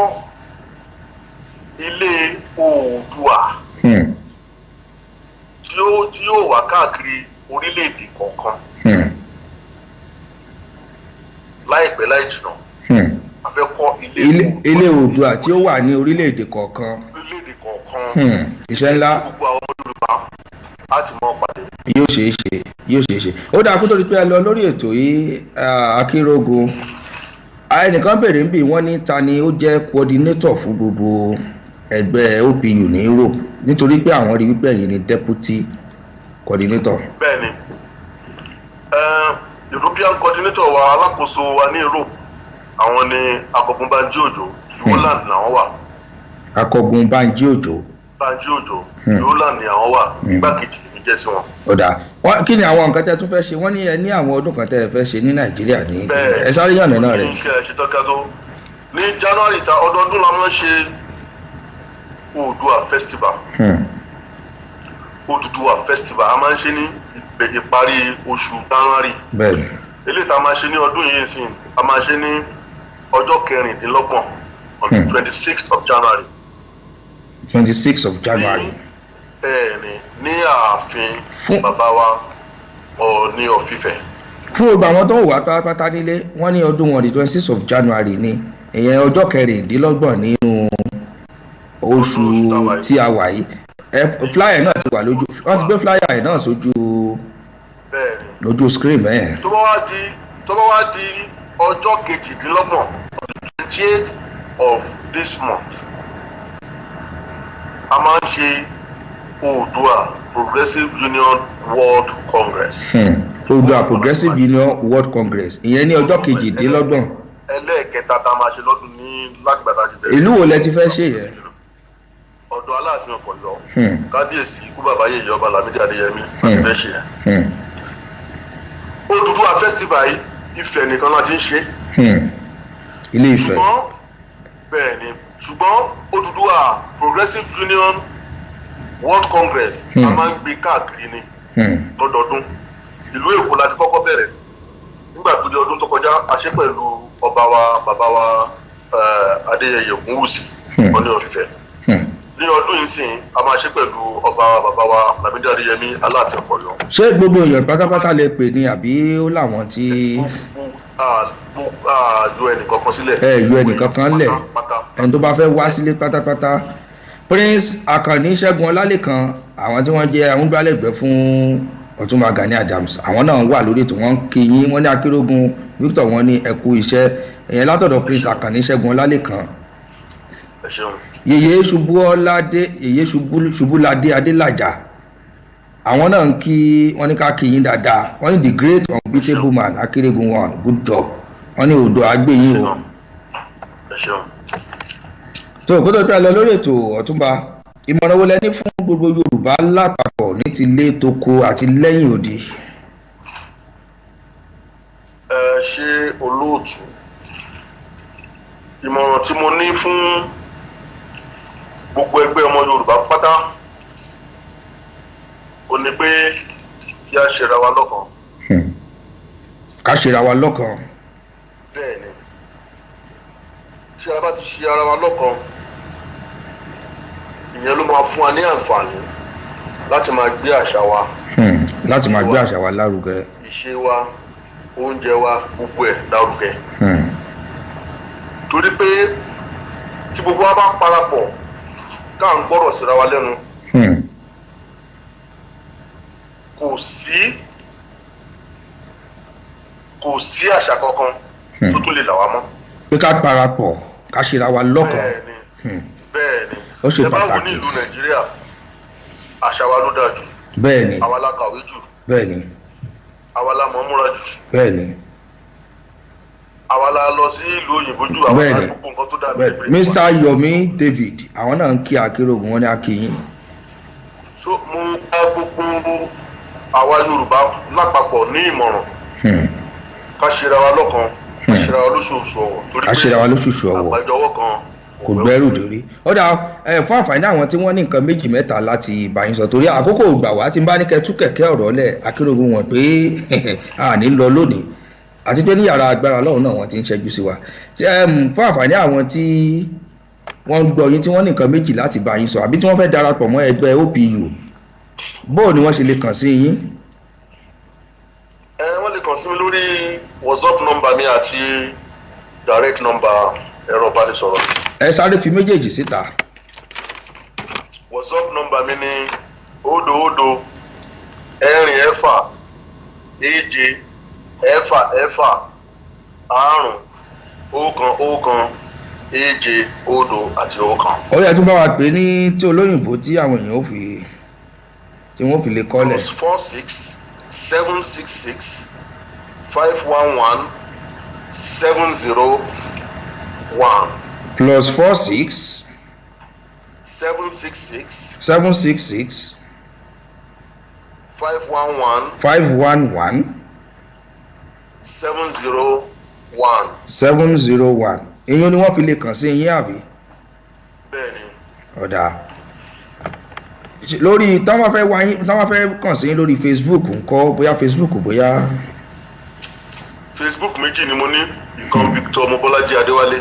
ilé Oòduà tí yóò wà káàkiri orílẹ̀-èdè kọ̀ọ̀kan láìpẹ́ láì jìnnà a fẹ́ kọ́ ilé Oòduà tí ó wà ní orílẹ̀-èdè kọ̀ọ̀kan. Iṣẹ́ ńlá. gbogbo àwọn Yorùbá láti mọ pàdé. yóò ṣeé ṣe. ó dáa kó tó di pé ẹ lọ lórí ètò yìí Akinrogun ẹnìkan béèrè ń bì wọ́n ní ta ni ó jẹ́ coordinator fún gbogbo ẹgbẹ́ OPU ní Europe nítorí pé àwọn rí wípé ẹ̀yin ni deputy coordinator. bẹ́ẹ̀ni European coordinator wa alákòóso wa ní Europe àwọn ni Akọgun Banji Òjò Holland làwọn wà. Akọgun Banji Òjò. Holland ni àwọn wà igbákejì mi jẹ́ sí wọn. ọ̀dà kí ni àwọn nǹkan tẹ́ tún fẹ́ ṣe wọ́n ní ẹ ní àwọn ọdún kan tẹ́ ẹ fẹ́ ṣe ní Nàìjíríà ní ẹ sáré yànnà náà rẹ̀. ní January ta ọdọọdún la máa ń ṣe Oòduà festival. Oòduà festival a máa ń ṣe ní ìparí oṣù January. bẹ́ẹ̀ni. eléyìí tá a máa ṣe ní ọdún yìí sìn a máa ṣe ní ọjọ́ 26 on the 26th of January. 26th of January. bẹ́ẹ̀ni ní ààfin bàbá wa Ọọ̀ni of Ifẹ̀. fún gbogbo àwọn tó ń wà pátápátá nílé wọ́n ní ọdún wọn the 26th of January ni ìyẹn ọjọ́ 26 nínú oṣù tí a wà yìí flyer náà ti wà lójú wọ́n ti gbé flyer náà sójú lójú screen bẹ́ẹ̀. tó bá wá di ọjọ́ 28th of this month a máa ń ṣe Oòduà Progressive Union World Congress. Oòduà Progressive Union World Congress ìyẹn ní ọjọ́ kejìdínlọ́gbọ̀n. ẹlẹ́ẹ̀kẹta tá a máa ṣe lọ́dún ní lágbàdá ti bẹ̀rẹ̀. ìlú wo lẹ ti fẹ́ ṣe yẹn? ọ̀dọ̀ Aláàfin Ọ̀yọ́ kábíyèsí ikú bàbá yèyé ọba Lámídì Adéyẹmí láti fẹ́ ṣe yẹn. Odùduwà festival yìí Ifẹ̀ nìkan láti ń ṣe. Ilé Ifẹ̀. bẹ́ẹ̀ ni ṣùgbọ́n Odùduwà Progressive Union World Congress a máa ń gbé káàkiri ni lọ́dọọdún. ìlú Èkó la ti kọ́kọ́ bẹ̀rẹ̀ nígbà tó di ọdún tó kọjá a ṣe pẹ̀lú ọba wa bàbá wa Adéyẹyè Ògúnwùsì Ọọ̀ni of Ifẹ̀. ní ọdún yìí sìn a máa ṣe pẹ̀lú ọba bàbá wa Lámídì Adéyẹmí Aláàfin Ọ̀yọ́. ṣé gbogbo èèyàn pátápátá lè pè ní àbí ó láwọn tí. yọ ẹnìkankan sílẹ̀. yọ ẹnìkankan lẹ̀ ẹni tó bá fẹ́ wá sílé pátápátá. Prince Àkànní Ṣẹ́gun Ọlálékan àwọn tí wọ́n jẹ́ amúgbálẹ́gbẹ̀ẹ́ fún Ọ̀túnba Gani Adams àwọn náà wà lórí ètò wọn kí yín wọ́n ní Akinrogun Victor wọn ní ẹ kú iṣẹ́ ẹ̀yẹn látọ̀dọ̀ Prince Àkànní Ṣẹ́gun Ọlálékan. Yèyé Ṣubúladé Adélàjà àwọn náà ń kí wọ́n ní ká kí yín dáadáa wọ́n ní the great unbeatable man Akinrogun one good job wọ́n ní odò àgbéyìn o. tó kó tó tẹ́ lọ lórí ètò Ọ̀túnba ìmọ̀ràn wo lẹ ní fún gbogbo Yorùbá lápapọ̀ ní ti ilé toko àti lẹ́yìn odi. ṣe olóòtú ìmọ̀ràn tí mo ní fún gbogbo ẹgbẹ́ ọmọ Yorùbá pátá ó ní pé kí a ṣera wa lọ́kàn. ká ṣera wa lọ́kàn. bẹ́ẹ̀ ni tí a bá ti ṣe ara wa lọ́kàn ìyẹn ló máa fún wa ní àǹfààní láti máa gbé àṣà wa. láti máa gbé àṣà wa lárugẹ. ìṣe wa oúnjẹ wa gbogbo ẹ̀ lárugẹ. torí pé tí gbogbo wa bá parapọ̀ ká ń gbọ́rọ̀ síra wa lẹ́nu kò sí àṣà kankan tó tún lè là wá mọ́. pé ká parapọ̀ ká ṣera wa lọ́kàn. bẹ́ẹ̀ni ó ṣe pàtàkì. ẹ bá wo ní ìlú Nàìjíríà àṣà wa ló dáa jù. bẹ́ẹ̀ni àwa la kàwé jù. bẹ́ẹ̀ni àwa la mọ̀ múra jù. bẹ́ẹ̀ni àwa la lọ sí ìlú òyìnbó jù àwa la gbogbo nǹkan tó dáa bẹ́ẹ̀. Mr. Yomi David àwọn náà ń kí Akinrogun wọn ní akíyín. so mo gba gbogbo àwa Yorùbá lápapọ̀ ní ìmọ̀ràn ká ṣera wa lọ́kàn ká ṣera wa lóṣooṣù ọ̀wọ̀ torí pé àgbàjọwọ́ kan kò gbẹ́rù dórí. ó dà fún àǹfààní àwọn tí wọ́n ní nǹkan méjì mẹ́ta láti bá yín sọ torí àkókò gbà wá tí n bá ní kẹ́ tú kẹ̀kẹ́ ọ̀rọ̀ lẹ̀ Akinrogun wọn pé a ní lọ lónìí àti pé ní yàrá agbára lọ́hùn náà wọ́n ti ń ṣẹ́jú sí wa. fún àǹfààní àwọn tí wọ́n ń gbọ́ yín tí wọ́n ní nǹkan méjì láti bá yín sọ àbí tí wọ́n fẹ́ darapọ̀ mọ́ ẹgbẹ́ OPU bóò ni wọ́n ṣe lè kàn sí yín. wọ́n lè kàn sí mi lórí WhatsApp number mi àti direct number ẹ̀rọ ìbánisọ̀rọ̀. ẹ sáré fi méjèèjì síta. WhatsApp number mi ní 0 ẹ̀rin ẹ̀fà èje ẹ̀fà ẹ̀fà àrùn ọ̀kan ọ̀kan èje òdo àti ọ̀kan. ó yẹ tún bá wa pè ní tí olóyìnbó tí àwọn èèyàn ó fi lè kọ́lẹ̀. +46 766 511 701. +46 766 766 511 511 701. ìyẹn ni wọ́n fi lè kàn sí yín àbí. bẹ́ẹ̀ni. ọ̀dà lórí táwọn fẹ́ kàn sí yín lórí Facebook ńkọ́ bóyá Facebook bóyá. Facebook méjì ni mo ní ìkan Victor Mobolaji Adewale.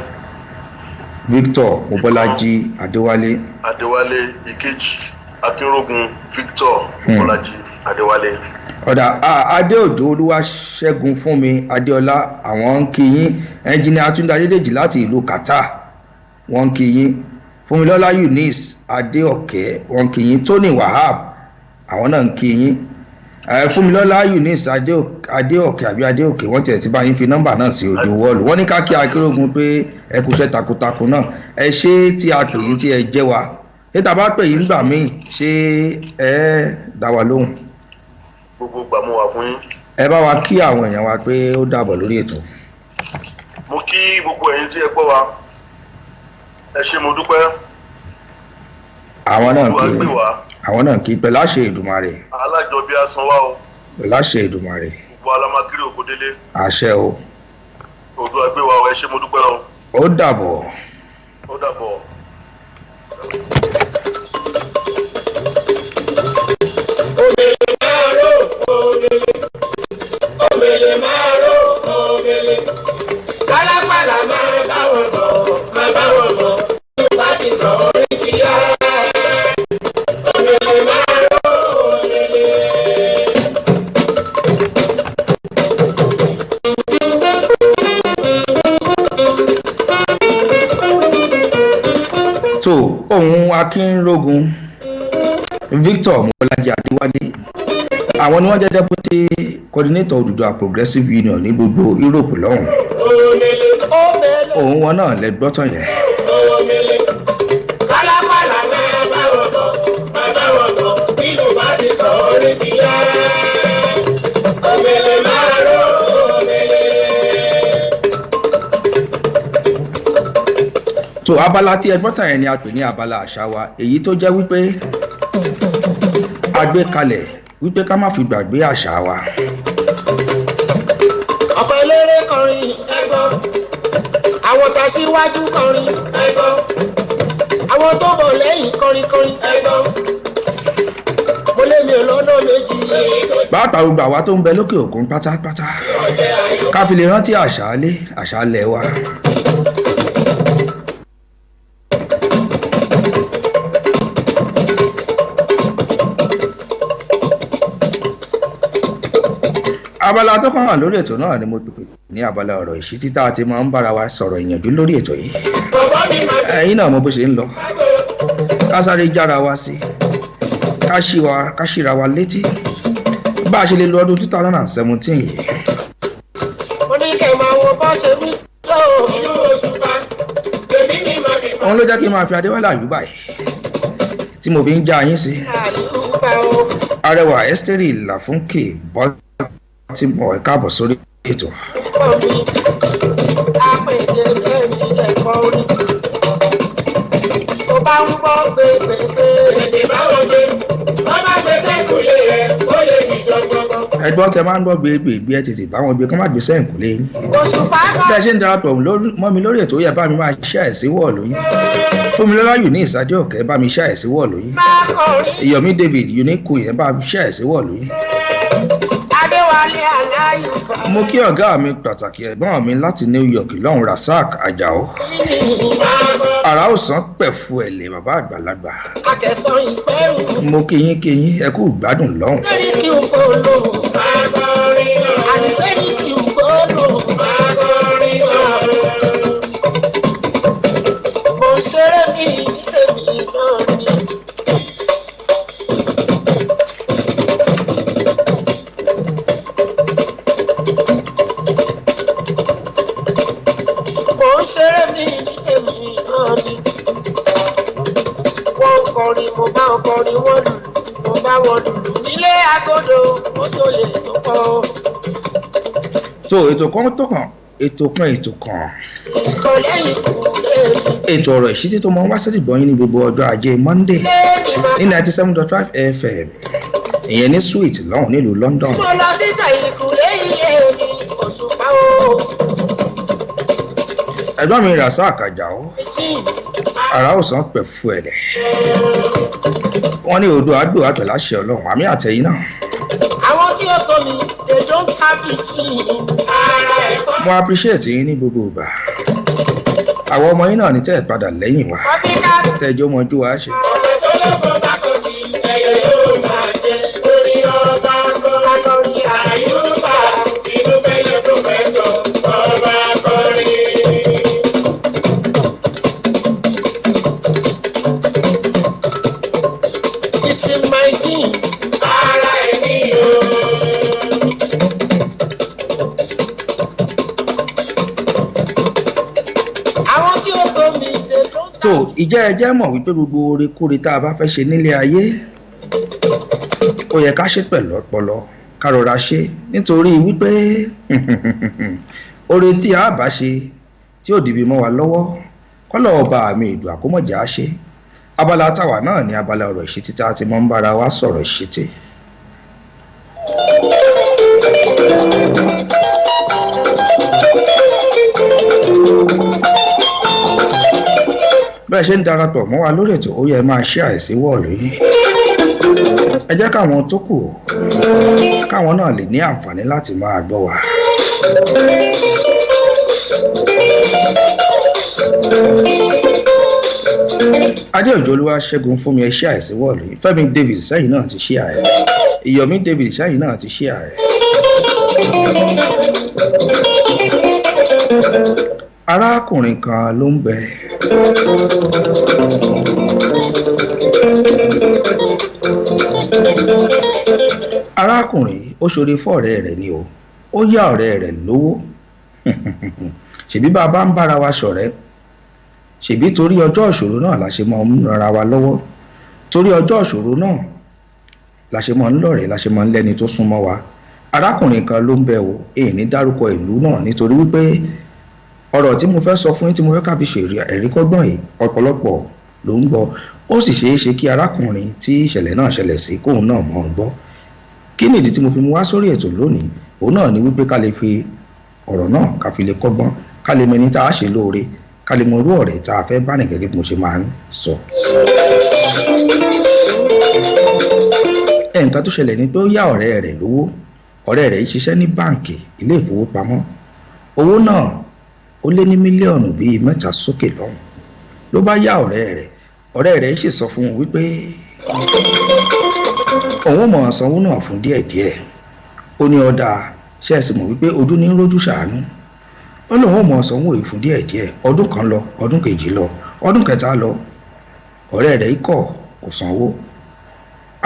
Victor Mobolaji Adewale. Adewale ìkejì Akinrogun Victor Mobolaji Adewale. ọ̀dà Adéòjò Olúwaṣẹ́gun Fúnmi Adéọlá àwọn ń kí yín ẹnjìnìà Àtúndé Adédèjì láti ìlú Qatar wọ́n ń kí yín Fúnmilọ́lá Eunice Adéọ̀kẹ́ wọ́n ń kí yín Tony Wahab àwọn náà ń kí yín Fúnmilọ́lá Eunice Adéòkè àbí Adéòkè wọ́n tiẹ̀ ti bá yín fi nọ́mbà náà sí ojú wọ́ọ̀lù wọ́n ní ká kí Akínrógun pé ẹ kúṣẹ́ takuntakun náà ẹ ṣé tí a pè yín tí ẹ jẹ́ wa ṣé tá a bá pè yín gbà míì ṣé ẹ dá wa lóhùn. gbogbo gbà mo wà fún yín. ẹ bá wa kí àwọn èèyàn wa pé ó dàbọ̀ lórí ètò. mo kí gbogbo ẹ̀yin tí ẹ gbọ́ wa ẹ ṣé mo dúpẹ́. àwọn náà kí pẹ̀lú àṣẹ Èdùmàrè. alájọbí asan wa o. pẹ̀lú àṣẹ Èdùmàrè. gbogbo alamakiri òkòdélé. àṣẹ o. odò àgbé wa ẹ ṣé mo dúpẹ́ o. ó dàbọ̀. ó dàbọ̀. Omele máa ró omele, omele máa ró omele, kálápàlà máa bá wọn bọ̀, tó bá ti sọ orí ti yá. Omele máa ró omele. tó ohun Akínrógun Victor Omoloju Adewale àwọn ni wọ́n jẹ́ deputy coordinator Odùduwà Progressive Union ní gbogbo Europe lọ́hùn. Òun wọn náà lẹ gbọ́tàn yẹn. Kálápàlà máa bá wọn bọ̀, tí ló bá ti sọ orí ti yá. Omele máa ró omele. tó abala tí ẹ gbọ́tàn yẹn ni a pè ní abala àṣà wa èyí tó jẹ́ wípé a gbé kalẹ̀ wípé ká má fi gbàgbé àṣà wa. Ọ̀pọ̀ eléré kọrin ẹgbọ́n, àwọn tá síwájú kọrin ẹgbọ́n, àwọn tó bọ̀ lẹ́yìn kọrin ẹgbọ́n. Mo lé mi ò lọ́nà méjì. pàápàá gbogbo àwa tó ń bẹ lókè òkun pátápátá ká fi lè rántí àṣálẹ́ wa. abala tó kàn wà lórí ètò náà ni mo pè ní abala ọ̀rọ̀ ìṣítí tá a ti máa ń bára wa sọ̀rọ̀ ìyànjú lórí ètò yìí. ẹ̀yin náà mo bó ṣe ń lọ ká sáré jára wa sí ká ṣíra wa létí bá a ṣe lè lo ọdún 2017 yìí. Mo ní kẹ́ máa wo bá ṣe wí tó ìlú Òṣùpá lèmi ní màá fi pa. òun ló jẹ́ kí n máa fi Adéwálé Àyùbá yìí tí mo fi ń já yín sí. Arẹwà Ẹ́sítérì Làfúnkè bọ́ tí mo ẹ̀ káàbọ̀ sórí ètò. Àpèjẹ lẹ́mi ẹ̀kọ́ orí. Tó bá ń bọ́ gbégbégbé. Ètè báwọn gbé, wọ́n bá gbé sẹ́kùlé rẹ̀, ó lè dìjọ gbọ́ngàn. ẹgbọ́n tẹ máa ń gbọ́ gbé ẹ tètè báwọn gbé kọ́ má gbé sẹ́yìn kò lé yín. Òṣùpá náà. bí ẹ ṣe ń darapọ̀ mọ́ mi lórí ètò yẹ bá mi máa ṣe àìsí wọ́ọ̀lù yín. Fúnmilọ́lá Eunice Adéòkè bá mi ṣe àìsí wọ́ọ̀lù yín. Máa kọrin. Yomi David Unique yẹn bá mi ṣe àìsí wọ́ọ̀lù yín. Adéwálé Aláyùbá. mo kí ọ̀gá mi pàtàkì ẹ̀gbọ́n mi láti New York lọ́hùn Rasaq Àjàó. àrà òsàn pẹ̀fù ẹ̀lẹ̀ bàbá àgbàlagbà. Akẹ̀sán ìpẹ́rù. mo kí yín ẹ kú gbádùn lọ́hùn. Sẹ́ríkì Ògbólò. Àní Sẹ́ríkì Ògbólò. Mo ń ṣeré mi ní tèmi náà ni. Mo ń ṣeré mi ní tèmi náà ni. Wọ́n ń kọrin, mo bá wọn kọrin, wọ́n lùlù, mo bá wọn lùlù. Nílé agodo, mo tóye tó kọ́. so ètò kan Ìkọ̀ lẹ́yìn kù léèmí. ètò ọ̀rọ̀ ìṣítí tó máa ń wá sẹ́dí gbọ́n yín ní gbogbo ọjọ́ ajé Monday Léèmí máa. ní 97.5 FM ìyẹn ní Sweet lọ́hùn nílùú London. Mo lọ síta ìkù lẹ́yìn léèmí Òṣùpá o. ẹ̀gbọ́n mi Rasaq Àjàó àrà òsàn pẹ̀fù ẹ̀lẹ̀ wọ́n ní odò àgbò àtọ̀láṣẹ Ọlọ́run àmì àtẹ̀yìn náà. Àwọn tí ó tó mi, they don't have it in. Ara ẹ̀kọ́. mo appreciate yín ní gbogbo ìgbà àwọn ọmọ yín náà ní tẹ́ ẹ̀ padà lẹ́yìn wa Copycat. tẹ́jọ́ mọ́jú wa ṣe. Ọ̀rọ̀ tó lọ́kọ̀ dákọ̀ sí ẹyẹ yóò máa jẹ. Orí ọba akọrin Àyùbá. Inú fẹ́lẹ́ pòfẹ́sọ̀ ọba akọrin. It's in my team. Ara ẹni o. tó ìjẹ́ ẹjẹ́ mọ̀ wípé gbogbo orekóre tá a bá fẹ́ ṣe nílé ayé ó yẹ ká ṣe pẹ̀lú ọpọlọ ká rọra ṣe nítorí wípé oore tí a bá ṣe tí ò dìbì mọ́ wa lọ́wọ́ kọ́lọ̀ ọba àmì ìlú àkómọ̀jà ṣe abala táwa náà ní abala ọ̀rọ̀ ìṣítí tá a ti mọ́ ń bára wa sọ̀rọ̀ ìṣítí. bẹ́ẹ̀ ṣe ń darapọ̀ mọ́ wa lórí ètò ó yẹ máa ṣe àìsí wọ́ọ̀lù yìí ẹ jẹ́ káwọn tó kù káwọn náà lè ní àǹfààní láti máa gbọ́ wa. adéòjò olúwa ṣẹ́gun fún mi ẹ ṣe àìsí wọ́ọ̀lù yìí fẹ́mi david sẹ́yìn náà ti ṣe àẹ̀ ìyọ̀mí david sẹ́yìn náà ti ṣe àẹ̀. arákùnrin kan ló ń bẹ arákùnrin ó ṣoore fún ọ̀rẹ́ rẹ̀ ni o ó yá ọ̀rẹ́ rẹ̀ lówó ṣèbí bàbá ń bára wa ṣọ̀rẹ́ ṣèbí torí ọjọ́ ìṣòro náà la ṣe máa ń rara wa lọ́wọ́ torí ọjọ́ ìṣòro náà la ṣe máa ń lọ́rẹ̀ẹ́ la ṣe máa ń lẹ́ni tó súnmọ́ wa arákùnrin kan ló ń bẹ o èyí ní dárúkọ ìlú náà nítorí wípé ọ̀rọ̀ tí mo fẹ́ sọ fún yín tí mo fẹ́ ká fi ṣe ẹ̀rí kọ́gbọ́n yìí ọ̀pọ̀lọpọ̀ ló ń gbọ́ ó sì ṣeé ṣe kí arákùnrin tí ìṣẹ̀lẹ̀ náà ṣẹlẹ̀ sí kóun náà mọ̀ ọ́n gbọ́ kí nìdí tí mo fi mú wá sórí ètò lónìí òun náà ni wípé ká lè fi ọ̀rọ̀ náà ká fi lè kọ́gbọ́n ká lè mẹni tá a ṣe lóore ká lè mọ irú ọ̀rẹ́ tá a fẹ́ bá nìkan gẹ́gẹ́ bí mo ṣe máa ń sọ. nǹkan tó ṣẹlẹ̀ ni pé ó yá ọ̀rẹ́ rẹ̀ lówó ọ̀rẹ́ rẹ̀ ṣiṣẹ́ ní báǹkì ilé ìfowópamọ́ owó náà ó lé ní mílíọ̀nù bíi 3 sókè lọ́hùn ló bá yá ọ̀rẹ́ rẹ̀ sì sọ fún un wípé òun mọ̀ sanwó náà fún díẹ̀díẹ̀ ó ní ọ̀dà ṣe é sì mọ̀ wípé ojú ní rójú ṣàánú ó lóun mọ̀ sanwó yìí fún díẹ̀díẹ̀ ọdún kan lọ ọdún kejì lọ ọdún kẹta lọ ọ̀rẹ́ rẹ̀ kọ̀ kò sanwó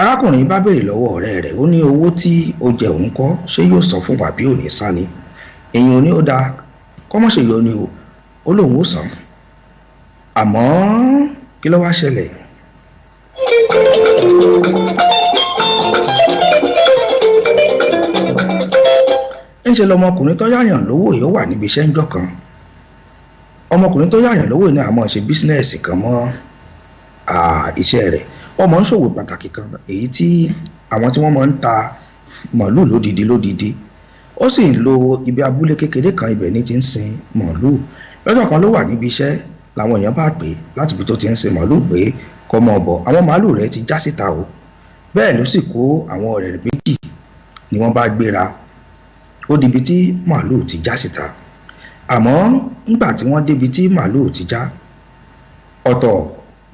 arákùnrin bá béèrè lọ́wọ́ ọ̀rẹ́ rẹ̀ ó ní owó tí ó jẹ òun kọ́ ṣé yóò san fún wa bí ò ní san ni èèyàn ní ó dáa kọ́mọ̀ṣe yọ ni o ó lóun ó san àmọ́ kí ló wá ṣẹlẹ̀ ńṣe lọmọkùnrin tó yáyàn lówó yìí ó wà níbi iṣẹ́ ńjọ́ kan ọmọkùnrin tó yáyàn lówó yìí náà àmọ́ ṣe bísínẹ́sì kan mọ́ iṣẹ́ rẹ̀ ọmọ ń ṣòwò pàtàkì kan èyí tí àwọn tí wọ́n máa ń ta màálùú lódidi ó sì ń lo ibi abúlé kékeré kan ibẹ̀ ní ti ń sin màálùú lọ́jọ́ kan ló wà níbi iṣẹ́ làwọn èèyàn bá pè láti ibi tó ti ń sin màálùú pé kó mọ́ bọ̀ àwọn màálùú rẹ̀ ti já síta o bẹ́ẹ̀ ló sì kó àwọn ọ̀rẹ́ rẹ̀ méjì ni wọ́n bá gbéra ó dibi tí màálùú ti já síta àmọ́ nígbà tí wọ́n débi tí màálùú ti já ọ̀tọ̀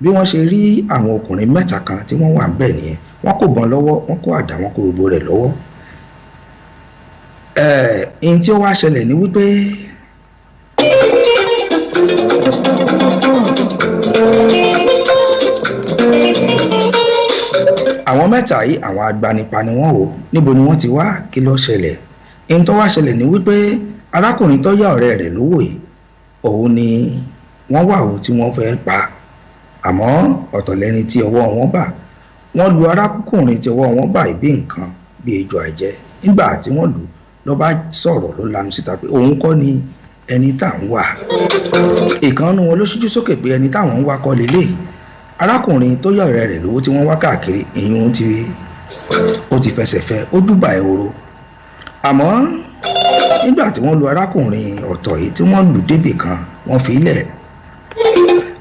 bí wọ́n ṣe rí àwọn ọkùnrin 3 kan tí wọ́n wà ń bẹ̀ nìyẹn wọ́n kò bọn lọ́wọ́ wọ́n kó àdá wọn kó gbogbo rẹ̀ lọ́wọ́ ẹ̀ẹ́n tí ó wá ṣẹlẹ̀ ní wípé àwọn 3 yìí àwọn agbanipa ni wọ́n wò níbo ni wọ́n ti wá kí ló ṣẹlẹ̀ ẹ̀ẹ́n tó wá ṣẹlẹ̀ ní wípé arákùnrin tó yá ọ̀rẹ́ rẹ̀ lówó yìí òun ni wọ́n wà ó tí wọ́n fẹ́ pa àmọ́ ọ̀tọ̀ lẹ́ni tí ọwọ́ wọn bà wọ́n lu arákùnrin tí ọwọ́ wọn bà bí nǹkan bí ejò àjẹ́ nígbà tí wọ́n lù ló bá sọ̀rọ̀ ló lanu síta pé òun kọ́ ni ẹni tá à ń wà ìkànnù wọn ló ṣíjú sókè pé ẹni táwọn ń wá kọ́ lélẹ̀ arákùnrin tó yá ọ̀rẹ́ rẹ̀ lówó tí wọ́n wá káàkiri ìyún ó ti fẹsẹ̀ fẹ́ ó júbà ehoro àmọ́ nígbà tí wọ́n lu arákùnrin ọ̀tọ̀ yìí tí wọ́n lù débì kan wọ́n fi ilẹ̀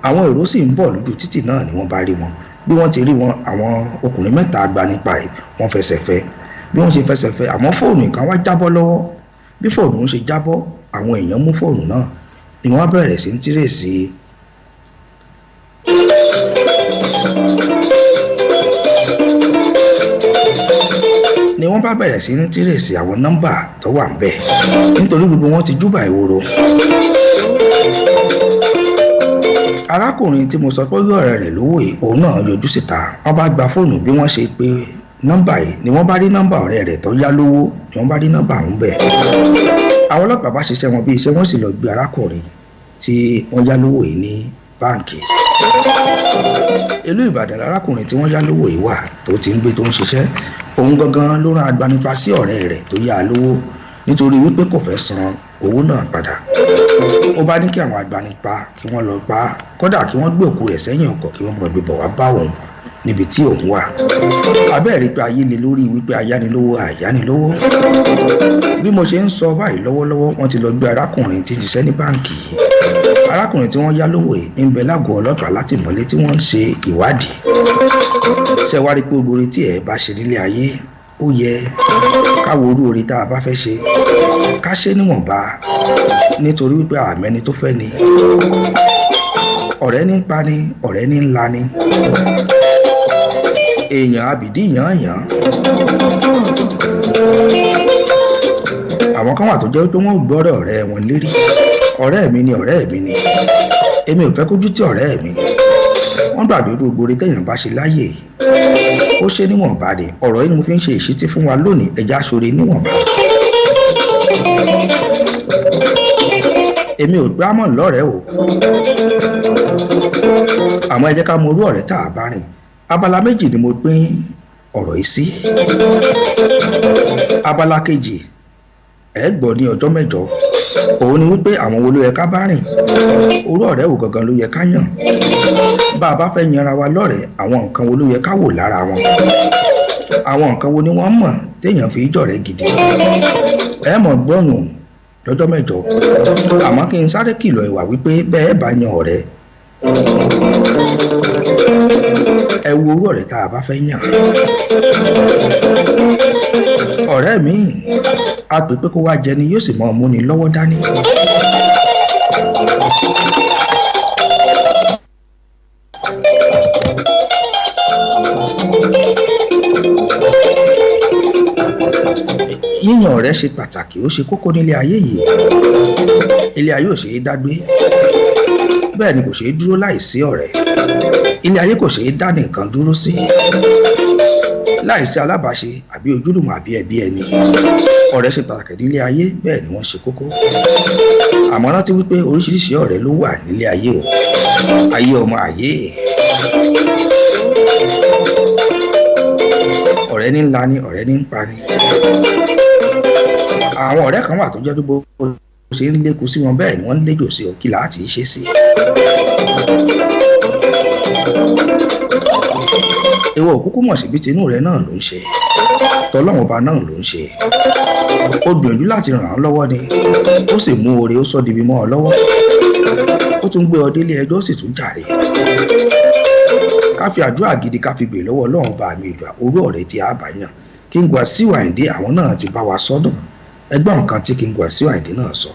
àwọn èrò sì ń bọ̀ lójú títì náà ni wọ́n bá rí wọn bí wọ́n ti rí wọn àwọn ọkùnrin 3 agbanipa yìí wọ́n fẹsẹ̀ fẹ́ bí wọ́n ṣe fẹsẹ̀ fẹ́ àmọ́ fóònù kan wá jábọ́ lọ́wọ́ bí fóònù ń ṣe jábọ́ àwọn èèyàn mú fóònù náà ni wọ́n bẹ̀rẹ̀ sí ń tírèsì àwọn nọ́mbà tó wà ń bẹ̀ nítorí gbogbo wọn ti júbà ìwòrò arákùnrin tí mo sọ pé ọ̀rẹ́ rẹ̀ lówó yìí òun náà yọjú síta wọ́n bá gba fóònù bí wọ́n ṣe pé nọ́mbà yìí ni wọ́n bá rí nọ́mbà ọ̀rẹ́ rẹ̀ tó yá lówó ni wọ́n bá rí nọ́mbà ọ̀hún bẹ̀ àwọn ọlọ́pàá bá ṣiṣẹ́ wọn bí iṣẹ́ wọ́n sì lọ gbé arákùnrin tí wọ́n yá lówó yìí ní báǹkì. Ìlú Ìbàdàn lárákùnrin tí wọ́n yá lówó yìí wà tó ti ń gbé tó ń ṣiṣẹ́. Òun gangan ló rán agbanipa sí ọ̀rẹ́ rẹ̀ tó yá lówó nítorí wípé kò fẹ́ san owó náà padà. Ó bá ní kí àwọn agbanipa kí wọ́n lọ pa á, kódà kí wọ́n gbé òkú rẹ̀ sẹ́yìn ọkọ̀ kí wọ́n mọ̀ gbé bọ̀ wá bá òun níbi tí òun wà. Abẹ́ẹ̀rí pé ayé le lórí wípé ayánilówó àyánilówó. Bí mo ṣe ń sọ báyìí lọ́wọ́lọ́wọ́ wọ́n ti lọ gbé arákùnrin tí ń ṣiṣẹ́ ní báǹkì yìí. Arákùnrin tí wọ́n yá lówó yìí ń bẹ lágọ̀ọ́ ọlọ́pàá látìmọ́lé tí wọ́n ń ṣe ìwádìí. Ṣé wá rí pé oore tí ẹ bá ṣe nílé ayé ó yẹ káwo orú oore tá a bá fẹ́ ṣe ká ṣe níwọ̀nba nítorí wípé àmẹ́ni tó fẹ́ ni. Ọ̀rẹ́ ní ń pa ni, ọ̀rẹ́ ní ń la ni. Èèyàn àbìdí yànyàn. Àwọn kan wà tó jẹ́ pé wọ́n gbọ́rọ̀ ọ̀rẹ́ wọn lérí. Ọ̀rẹ́ mi ni, ọ̀rẹ́ mi ni. Èmi ò fẹ́ kójú tí ọ̀rẹ́ mi. Wọ́n gbàgbé gbogbo oore téèyàn bá ṣe láyè. Ó ṣe níwọ̀nba ni. Ọ̀rọ̀ yìí ni mo fi ń ṣe ìṣítí fún wa lónìí. Ẹja aṣọre níwọ̀nba. Èmi ò gbámọ̀ lọ́rẹ̀ẹ́ o. Àmọ́ ẹ jẹ́ ká mọ orú ọ̀rẹ́ tá a bá rìn. Abala méjì ni mo pín ọ̀rọ̀ yìí sí. Abala kejì ẹ gbọ́ ní ọjọ́ mẹ́jọ. Òun ni wípé àwọn wo ló yẹ ká bá rìn. Orú ọ̀rẹ́ wo gangan ló yẹ ká yàn. Bá a bá fẹ́ yanra wa lọ́rẹ̀ẹ́, àwọn nǹkan wo ló yẹ ká wò lára wọn. Àwọn nǹkan wo ni wọ́n mọ̀ téèyàn fi jọ̀rẹ́ gidi. Ẹ mọ̀ gbọ́nù lọ́jọ́ mẹ́jọ. Àmọ́ kí n sáré kìlọ̀ ìwà wípé bẹ́ẹ̀ bá yan ọ̀rẹ́, ẹ wo orú ọ̀rẹ́ tá a bá fẹ́ yàn. Ọ̀rẹ́ mi a pè pé kó wá jẹni yóò sì máa múni lọ́wọ́ dání. Yíyan ọ̀rẹ́ ṣe pàtàkì, ó ṣe kókó nílé ayé yìí. Ilé ayé ò ṣe é dágbé, bẹ́ẹ̀ ni kò ṣe é dúró láìsí ọ̀rẹ́. Ilé ayé kò ṣe é dá nìkan dúró sí láìsí alábàáṣe àbí ojúlùmọ̀ àbí ẹbí ẹni. Ọ̀rẹ́ ṣe pàtàkì nílé ayé, bẹ́ẹ̀ ni wọ́n ṣe kókó. Àmọ́ rántí wípé oríṣiríṣi ọ̀rẹ́ ló wà nílé ayé o. Ayé ọmọ ayé. Ọ̀rẹ́ ní ńlá ni, ọ̀rẹ́ ní ń pa ni. Àwọn ọ̀rẹ́ kan wà tó jẹ́ dúgbò ṣe ń lékun sí wọn, bẹ́ẹ̀ ni wọ́n ń léjò sí ọ, kí láti ṣe sí. Ìwọ òkúkú mọ̀ síbi tinú rẹ náà ló ń ṣe, tọlọ́run ọba náà ló ń ṣe. Ó gbìyànjú láti ràn án lọ́wọ́ ni, ó sì mú oore ó sọ dibi mọ́ ọ lọ́wọ́. Ó tún gbé ọ délé ẹjọ́, ó sì tún jàre. Ká fi àdúrà gidi ká fi gbè lọ́wọ́ Ọlọ́run ọba mi ìgbà orú ọ̀rẹ́ tí a bá yàn. King Wasiu Ayinde àwọn náà ti bá wa sọ́dọ̀. Ẹgbọ́n nǹkan tí King Wasiu Ayinde náà sọ.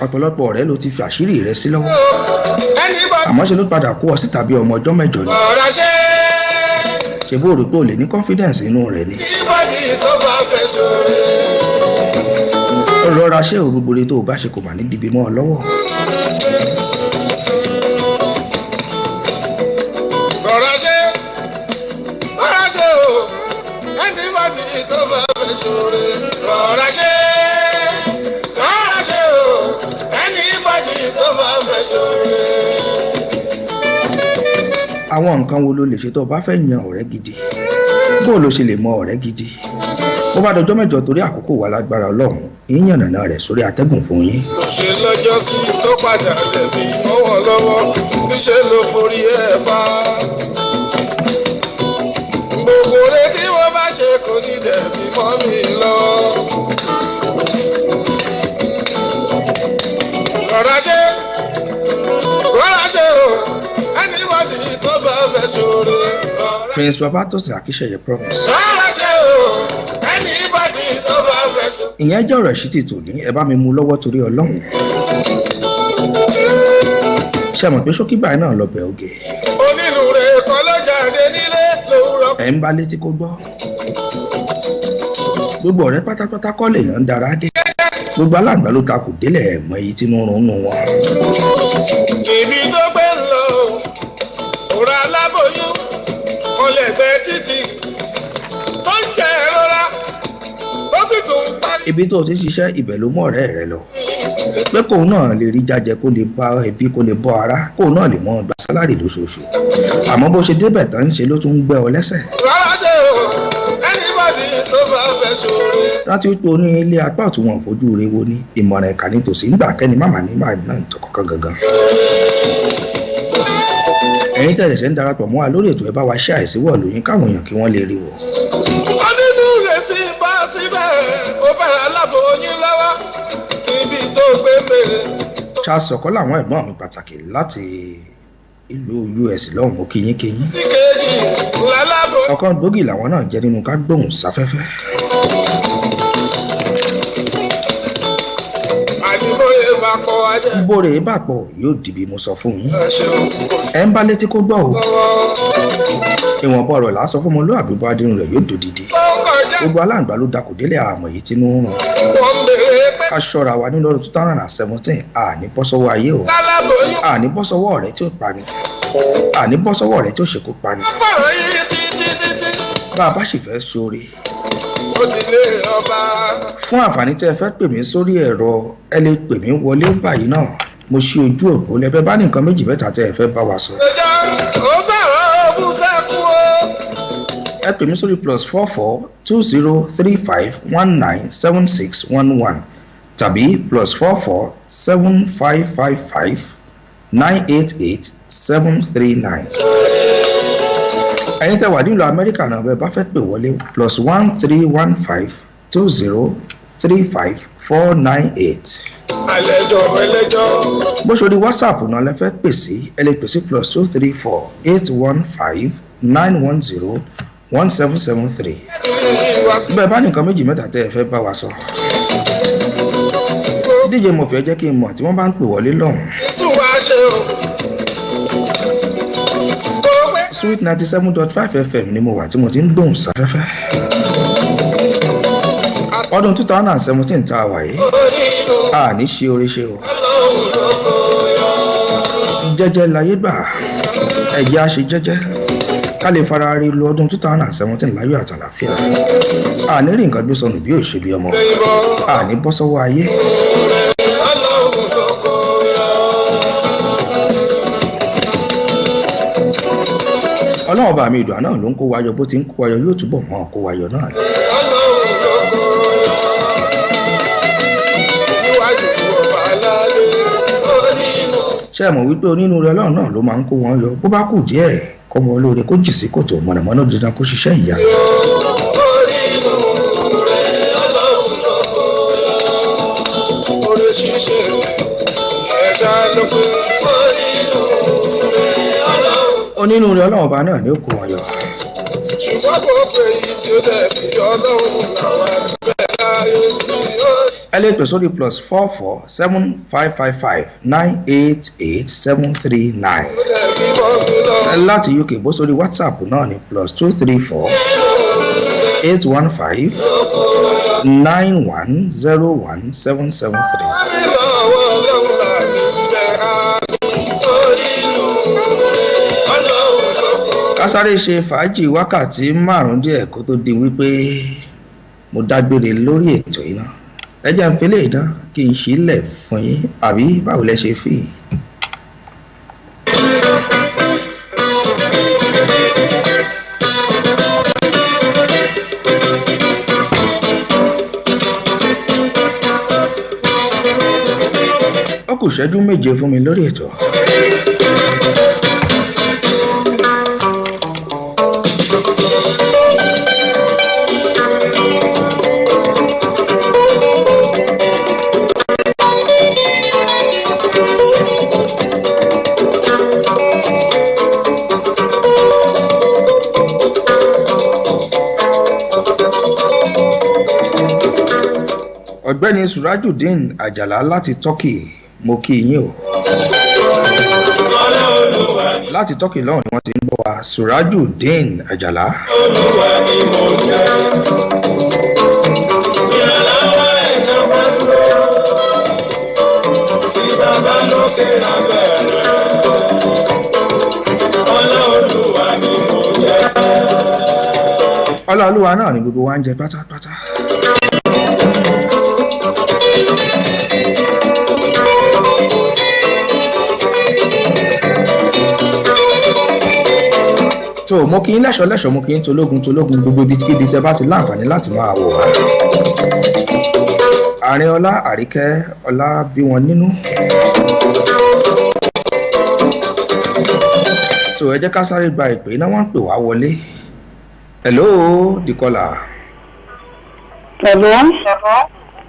Ọ̀pọ̀lọpọ̀ ọ̀rẹ́ ló ti fi àṣírí rẹ̀ sí lọ́wọ́. Àmọ́ ṣe ló padà kó ọ síta bí ọmọ ọjọ́ mẹ́jọ ni. Ṣé bó rò pé o lè ní confidence inú rẹ̀ ni? Rọra ṣé o gbogbo rẹ tó o bá ṣe kò mà ní dibi mọ́ ọ lọ́wọ́. Àwọn nǹkan wo ló lè ṣe tó o bá fẹ́ yan ọ̀rẹ́ gidi? Bó ló ṣe lè mọ ọ̀rẹ́ gidi? Ó bá dọjọ́ mẹ́jọ torí àkókò wa lágbára Ọlọ́run, yíyan nàná rẹ̀ sórí atẹ́gùn fún yín. Ṣé lọ́jọ́ sí tó padà dẹ̀bi mọ́ wọn lọ́wọ́, níṣẹ́ ló forí ẹ̀ bá. Gbogbo rẹ̀ tí wọ́n bá ṣe kò ní dẹ̀bi mọ́ mi lọ. Rọra ṣe o, ẹni wá ti tó bá fẹ́ ṣoore. Prince Babatosi Akíṣeyẹ promise. Rọra ṣe o, ẹni bá ti tó bá fẹ́ ṣoore. Ìyẹn jẹ́ ọ̀rọ̀ ìṣítí tòní, ẹ bá mi mú lọ́wọ́ torí Ọlọ́run. Ṣé mọ̀ pé ṣókí báyìí náà lọ bẹ̀ oge? Onínú rẹ̀ kọ́ ló jáde nílé lówùrọ̀. Ẹ̀ ń bá létí kó gbọ́. Gbogbo ọ̀rẹ́ pátápátá kọ́ lèèyàn ń dára dé. gbogbo aláǹgbá ló takò délẹ̀ mọ èyí tí ń rún nù wọn. Ibi tó gbé ń lọ òrà aláboyún kò lè gbé títì tó ń jẹ ìrora tó sì tún ń parí. ibi tó ti ṣiṣẹ́ ibẹ̀ ló mú ọ̀rẹ́ rẹ lọ pé kóun náà lè rí jájẹ kó lè bá ẹbí kó lè bọ́ ara kóun náà lè mọ gba sálárì lóṣooṣù àmọ́ bó ṣe débẹ̀ tán ń ṣe ló tún ń gbẹ́ ọ lẹ́sẹ̀. rárá ṣe o anybody tó bá fẹ́ ṣòro. rántí wípé o ní ilé apá ọ̀tún wọn fojú rẹ wo ní ìmọ̀ràn ẹ̀ka nítòsí nígbà kẹ́ni máma ní máa náà tọkọ̀kan gangan. ẹ̀yin tẹ̀lé ṣe ń darapọ̀ mọ́ wa lórí ètò ẹ bá wa ṣe àìsíwọ̀ lóyún káwọn èèyàn kí wọ́n lè rí wọ̀. ọdínú rẹ̀ sí bá síbẹ̀ ó fẹ́ràn aláboyún lọ́wọ́ níbi tó gbé mèrè. Charles ọ̀kọ́ làwọn ẹ̀gbọ́n mi pàtàkì láti ìlú US lọ́hùn ó kíyín kíyín. sí kejì lálábò. ọ̀kan gbòógì làwọn náà jẹ́ nínú ká gbóhùn sáfẹ́fẹ́. àdìbòye bá kọ́ ajẹ́. bóre bá pọ̀ yóò dìbì mo sọ fún yín. ẹ ṣeun. ẹ ń bá létí kó gbọ́ o. lọ́wọ́ ìwọ̀nba ọ̀rọ̀ là á sọ fún ọmọlúwàbí bá dínú rẹ̀ yóò dòdìdì. tó ń kọjá. gbogbo aláǹgbá ló dakò délé àmọ̀ èyí tí ń rún. wọ́n bèrè pé ká ṣọ́ra wa nínú ọdún 2017 àní bọ́ sọ́wọ́ ayé o. láláboyún. àní bọ́ sọ́wọ́ ọ̀rẹ́ tí ó pani. àní bọ́ sọ́wọ́ ọ̀rẹ́ tí ó ṣekú pani. fọ̀rọ̀ yìí títí bá a bá sì fẹ́ ṣoore. ó ti lé ọba. fún àǹfààní tí ẹ fẹ́ pè mí sórí ẹ̀rọ ẹ lè pè mí wọlé báyìí náà mo ṣí ojú òpó lẹ́bẹ̀ bá ní nǹkan méjì mẹ́ta tẹ́ ẹ fẹ́ bá wa sọ. ẹjọ́ ó sọ̀rọ̀ ogún sẹ́kù o. ẹ pè mí sórí +44 2035 197611 tàbí +44 7555 988 739. ẹ̀yin tẹ́ wà nílùú Amẹ́ríkà náà bẹ́ẹ̀ bá fẹ́ pè wọlé +1315 2035 498. àlejò ẹlẹ́jọ́. bó ṣe di WhatsApp náà lẹ fẹ́ pè sí ẹ lè pè sí +234 815 910 1773. bẹ́ẹ̀ bá nìkan méjì mẹ́ta tẹ́ ẹ fẹ́ bá wa sọ. díje mo fẹ́ jẹ́ kí n mọ̀ tí wọ́n bá ń pè wọlé lọ́hùn. sùn wá ṣe o. Sweet 97.5 FM ni mo wà tí mo ti ń gbóhùn sáfẹ́fẹ́. ọdún 2017 tá a wà yìí a ní ṣe oore ṣe o. jẹ́jẹ́ láyé gbà ẹ̀jẹ̀ á ṣe jẹ́jẹ́ ká lè fara rí lu ọdún 2017 láyọ̀ àtàlàfíà. a ní rí nǹkan gbé sọnù bí òṣèlú ọmọ a ní bọ́ sọ́wọ́ ayé. ọlọ́run bá mi ìdùn náà ló ń kó wáyọ bó ti ń kó wáyọ yóò túbọ̀ mọ́ kó wáyọ náà. ṣé ẹ mọ̀ wípé onínúure ọlọ́run náà ló máa ń kó wọn yọ bó bá kù díẹ̀ kọ́mọ olóore kó jì sí kòtò mọ̀nàmọ́ná dandan kó ṣiṣẹ́ ìyá. onínúure ọlọ́run ọba náà ni ó kó wọn yọ. ṣùgbọ́n kò pé èyí tí ó dẹ̀ bí ọlọ́run làwọn ẹgbẹ́ láyé bí ó. ẹ lè pè sórí +44 7555 988 739. láti UK bó sórí WhatsApp náà ní +234 815 9101 773. kásáré ṣe fàájì wákàtí márùn-ún díẹ̀ kó tó di wípé mo dágbére lórí ètò yìí náà ẹ jẹ́ n fi léyìí dán kí n sílẹ̀ fún yín àbí báwo lẹ ṣe fi. ó kù ṣẹ́jú méje fún mi lórí ètò. ọ̀gbẹ́ni Surajudeen Àjàlá láti Turkey mo kí yín o. láti Turkey lọ́hùn ni wọ́n ti ń bọ̀ wá Surajudeen Àjàlá. Olúwa ni mo jẹ́ ìrànlọ́wọ́ ẹ̀dá wá dúró. olúwa náà ni gbogbo wa ń jẹ pátápátá. tó mo kí n lẹ́ṣọ̀ mo kí n tológun gbogbo ibikíbi tẹ́ bá ti láǹfààní láti máa wò wá. àárín ọlá àríkẹ́ ọlá bí wọn nínú. tó ẹ jẹ́ ká sáré gba ìpè iná wọ́n ń pè wá wọlé. hello dikola. hello.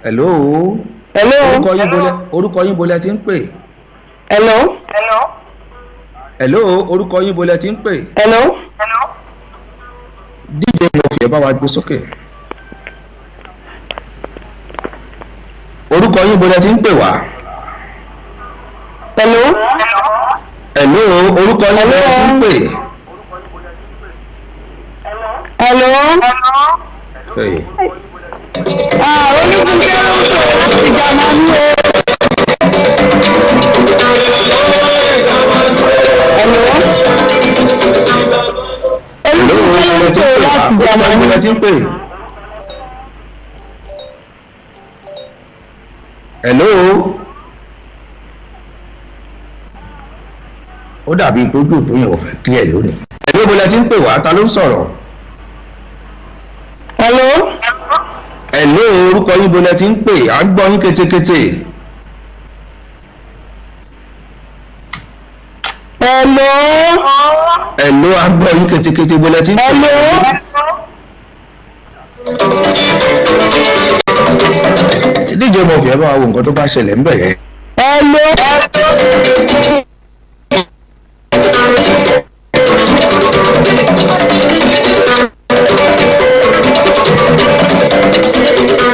hello. hello. orúkọ yín bolẹ̀ ti ń pè. hello. hello orúkọ yín bolẹ̀ ti ń pè. hello. DJ mo fi ẹ bá wa gbé sókè. orúkọ yín bolẹ̀ ti ń pè wá. hello. hello orúkọ yín bolẹ̀ ti ń pè. hello. Hey. Olùkúnjẹ́ ló ń pè láti Jámánì o. hello. Olùkúnjẹ́ ti ń pè. hello. ó dàbí gbogbo tó yẹn ò fẹ́ clear lónìí. hello bọ́lá ti ń pè wá ta ló ń sọ̀rọ̀. hello. hello orúkọ yín bọ́lá ti ń pè à ń gbọ́ yín kétékété. hello. hello à ń gbọ́ yín kétékété bọ́lá ti ń pè. hello. díje mo fi ẹ bá wa wo nǹkan tó bá ṣẹlẹ̀ ńbẹ̀ yẹn. hello.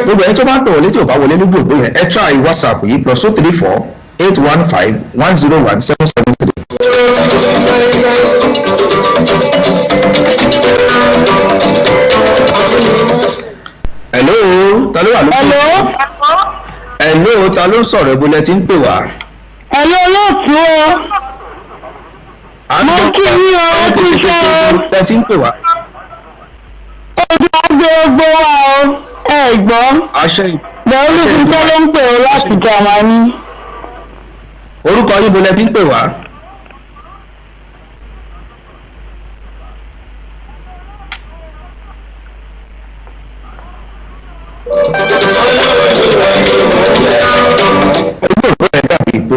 gbogbo ẹni tó bá ń tọ̀wọ̀ létí ò bá wọlé ní gbogbo yẹn ẹ try whatsapp yìí +234-815-101-773. hello ta ló wà lókè. hello ta ló ń sọ̀rọ̀ ẹ̀bùn lẹ ti ń pè wá. hello lóòtú o. mo kí yín o ẹ kú iṣẹ́ o. ẹ ti ń pè wá. ojú ọgbẹ́ gbogbo wa o ẹ gbọ́. àṣẹ bẹ́ẹ̀ olùkúnjẹ́ ló ń pè o láti Jámánì. orúkọ yín bo lẹ ti ń pè wá.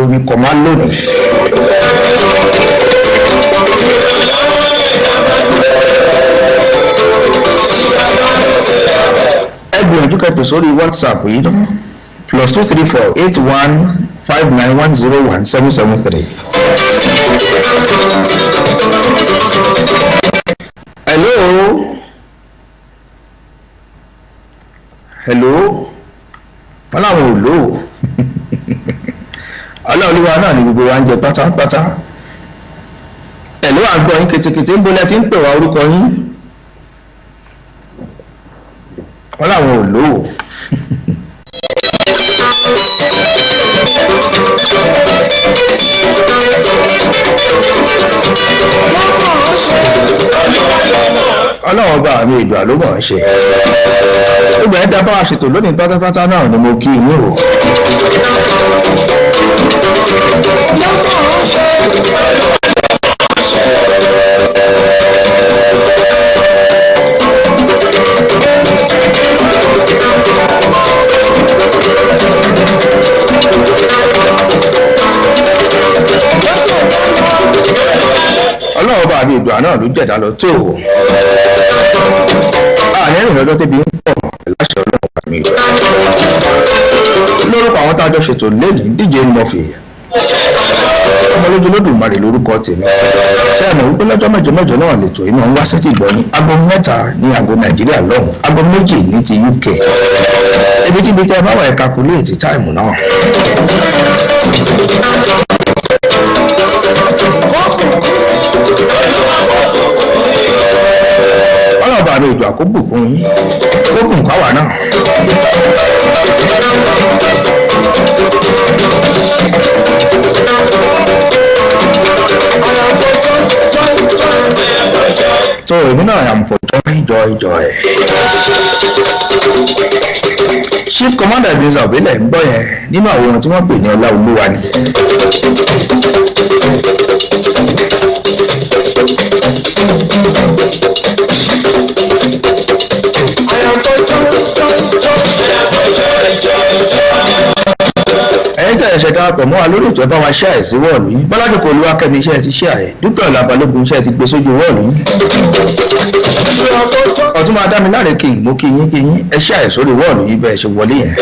omi kọ̀ máa lónìí. ẹ gbìyànjú kẹpẹ sórí whatsapp yìí náà +234-815-9101773. hello. hello. wọ́n láwọn ò lò ó. ọlọ́ọ̀lúwa náà ni gbogbo wa ń jẹ pátápátá. ẹ̀lú àgbọ̀ yín kètèkètè ń bolẹ̀ tí ń pè wá orúkọ yín. wọ́n láwọn ò lò ó. ọlọ́wọ́ bá mi ìgbà ló mọ̀ ọ́n ṣe. gbogbo ẹ̀ dábàá àṣetò lónìí pátápátá náà ni mo kí yín o. ọlọ́wọ́ bá mi ìgbà náà ló jẹ̀dá lọ tó o. àárín lọ́jọ́ tẹ́bi ń pọ̀ láṣẹ ọlọ́wọ́ bá mi ìgbà. lórúkọ àwọn tá a jọ ṣètò lẹ́nìí DJ Murphy Omoloju Olodumare lórúkọ tèmi. ṣé ẹ mọ̀ wípé lọ́jọ́ mẹ́jọ náà lètò iná ń wá sétí ìgbọ́yìn aago 3 ní aago Nàìjíríà lọ́hùn aago 2 ní ti UK. ebi tí ibi tẹ́ ẹ bá wà ẹ̀ kakuléètì táìmù náà. ọlọ́ọ̀bà mi ìjọ àkókò fún yín kókùn káwà náà. so èmi náà am for joy joy. Chief Commander Ebenezer Obele ń gbọ́ yẹn nínú àwọn ohun tí wọ́n pè ní ọlá olúwa ni. ẹ̀yin tẹ̀lé ṣe darapọ̀ mọ́ wa lórí ètò ẹ̀bá wa ṣe àìsí wọ́ọ̀lù yín bọ́lájú kò lu akẹ́mi iṣẹ́ ti ṣe àyẹ̀ dúpẹ́ ọ̀la balógun iṣẹ́ ti gbé sójú wọ́ọ̀lù yín. ọ̀tún máa dá mi láre kí n mú kí yín ẹ ṣe àìsórí wọ́ọ̀lù yín bẹ́ẹ̀ ṣe wọlé yẹn.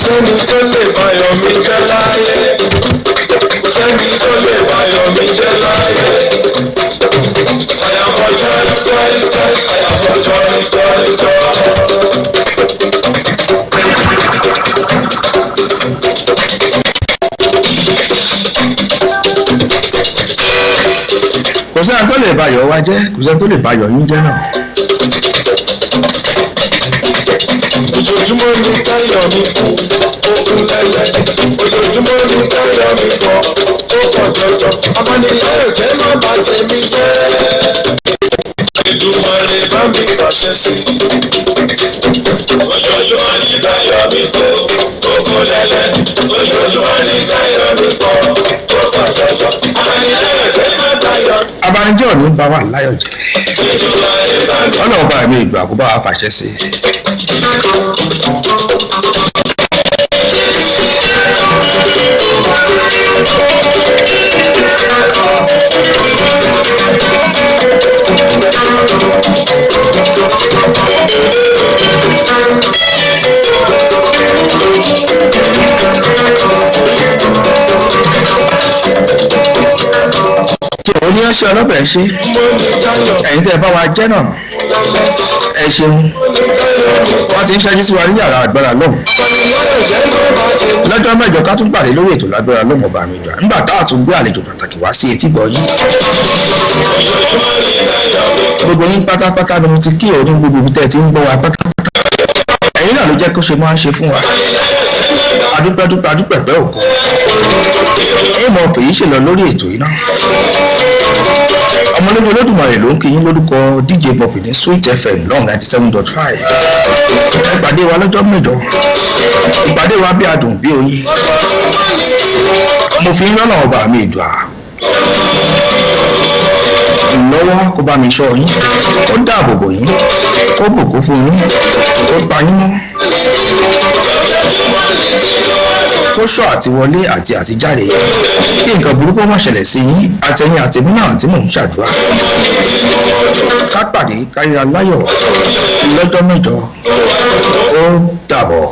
sẹ́ni tó lè báyọ̀ mi jẹ́ láyé sẹ́ni tó lè báyọ̀ mi jẹ́ láyé àyàfọ̀ àyàfọ̀ kò sẹ́ni tó lè báyọ̀ wa jẹ́ kò sẹ́ni tó lè báyọ̀ yín jẹ́ náà. ojoojúmọ́ ní káyọ̀ mi kú okun lẹ́lẹ̀ ojoojúmọ́ ní káyọ̀ mi kọ́ ó pọ̀ jọjọ abánilẹ́rẹ̀ jẹ́ má bà tèmi jẹ́ Èdùmàrè bá mi pàṣẹ sí ojoojúmọ́ ní káyọ̀ mi kú okun lẹ́lẹ̀ ojoojúmọ́ ní káyọ̀ mi kọ́ ó pọ̀ jọjọ abánilẹ́rẹ̀ jẹ́ má báyọ̀. abanijẹ́ ò ní bá wà láyọ̀ jẹ́ ọlọ́run bá mi ìgbà kó bá wa pàṣẹ sí i. ní ọṣẹ ọlọ́bẹ̀ ṣe ẹ̀yin tẹ́ ẹ bá wa jẹ́ náà ẹ ṣeun wọ́n ti ń ṣẹ́jú sí wa ní yàrá agbára lọ́hùn lọ́jọ́ mẹ́jọ ká tún pàdé lórí ètò lágbára lọ́hùn ọba mi gbà nígbà tá a tún gbé àlejò pàtàkì wá sí etí gbọ́ yìí gbogbo yín pátápátá ni mo ti kí òun ní gbogbo ibi tẹ́ ẹ ti ń gbọ́ wa pátápátá ẹ̀yin náà ló jẹ́ kó ṣe máa ń ṣe fún wa adúpẹ́ pẹ́ òkú èèmọ̀ fèyí ṣèlọ lórí ètò yìí náà Omoloju Olodumare ló ń kí yín lórúkọ DJ Buffy ní Sweet FM long 97.5 ẹ pàdé wa lọ́jọ́ mẹ́jọ ìpàdé wa bí adùn bí oyin mo fi ń lọ́nà ọba mi ìdùà lọ́wọ́ kó bá mi ṣọ́ yín kó dáàbò bò yín kó bùkún fún yín kó pa yín mọ́ kó ṣọ́ àti wọlé àti àtijáde kí nǹkan burúkú má ṣẹlẹ̀ sí yín àtẹ̀yìn àtẹ̀mí náà tí mò ń ṣàdúrà ká pàdé káríra láyọ̀ lọ́jọ́ mẹ́jọ ó dàbọ̀.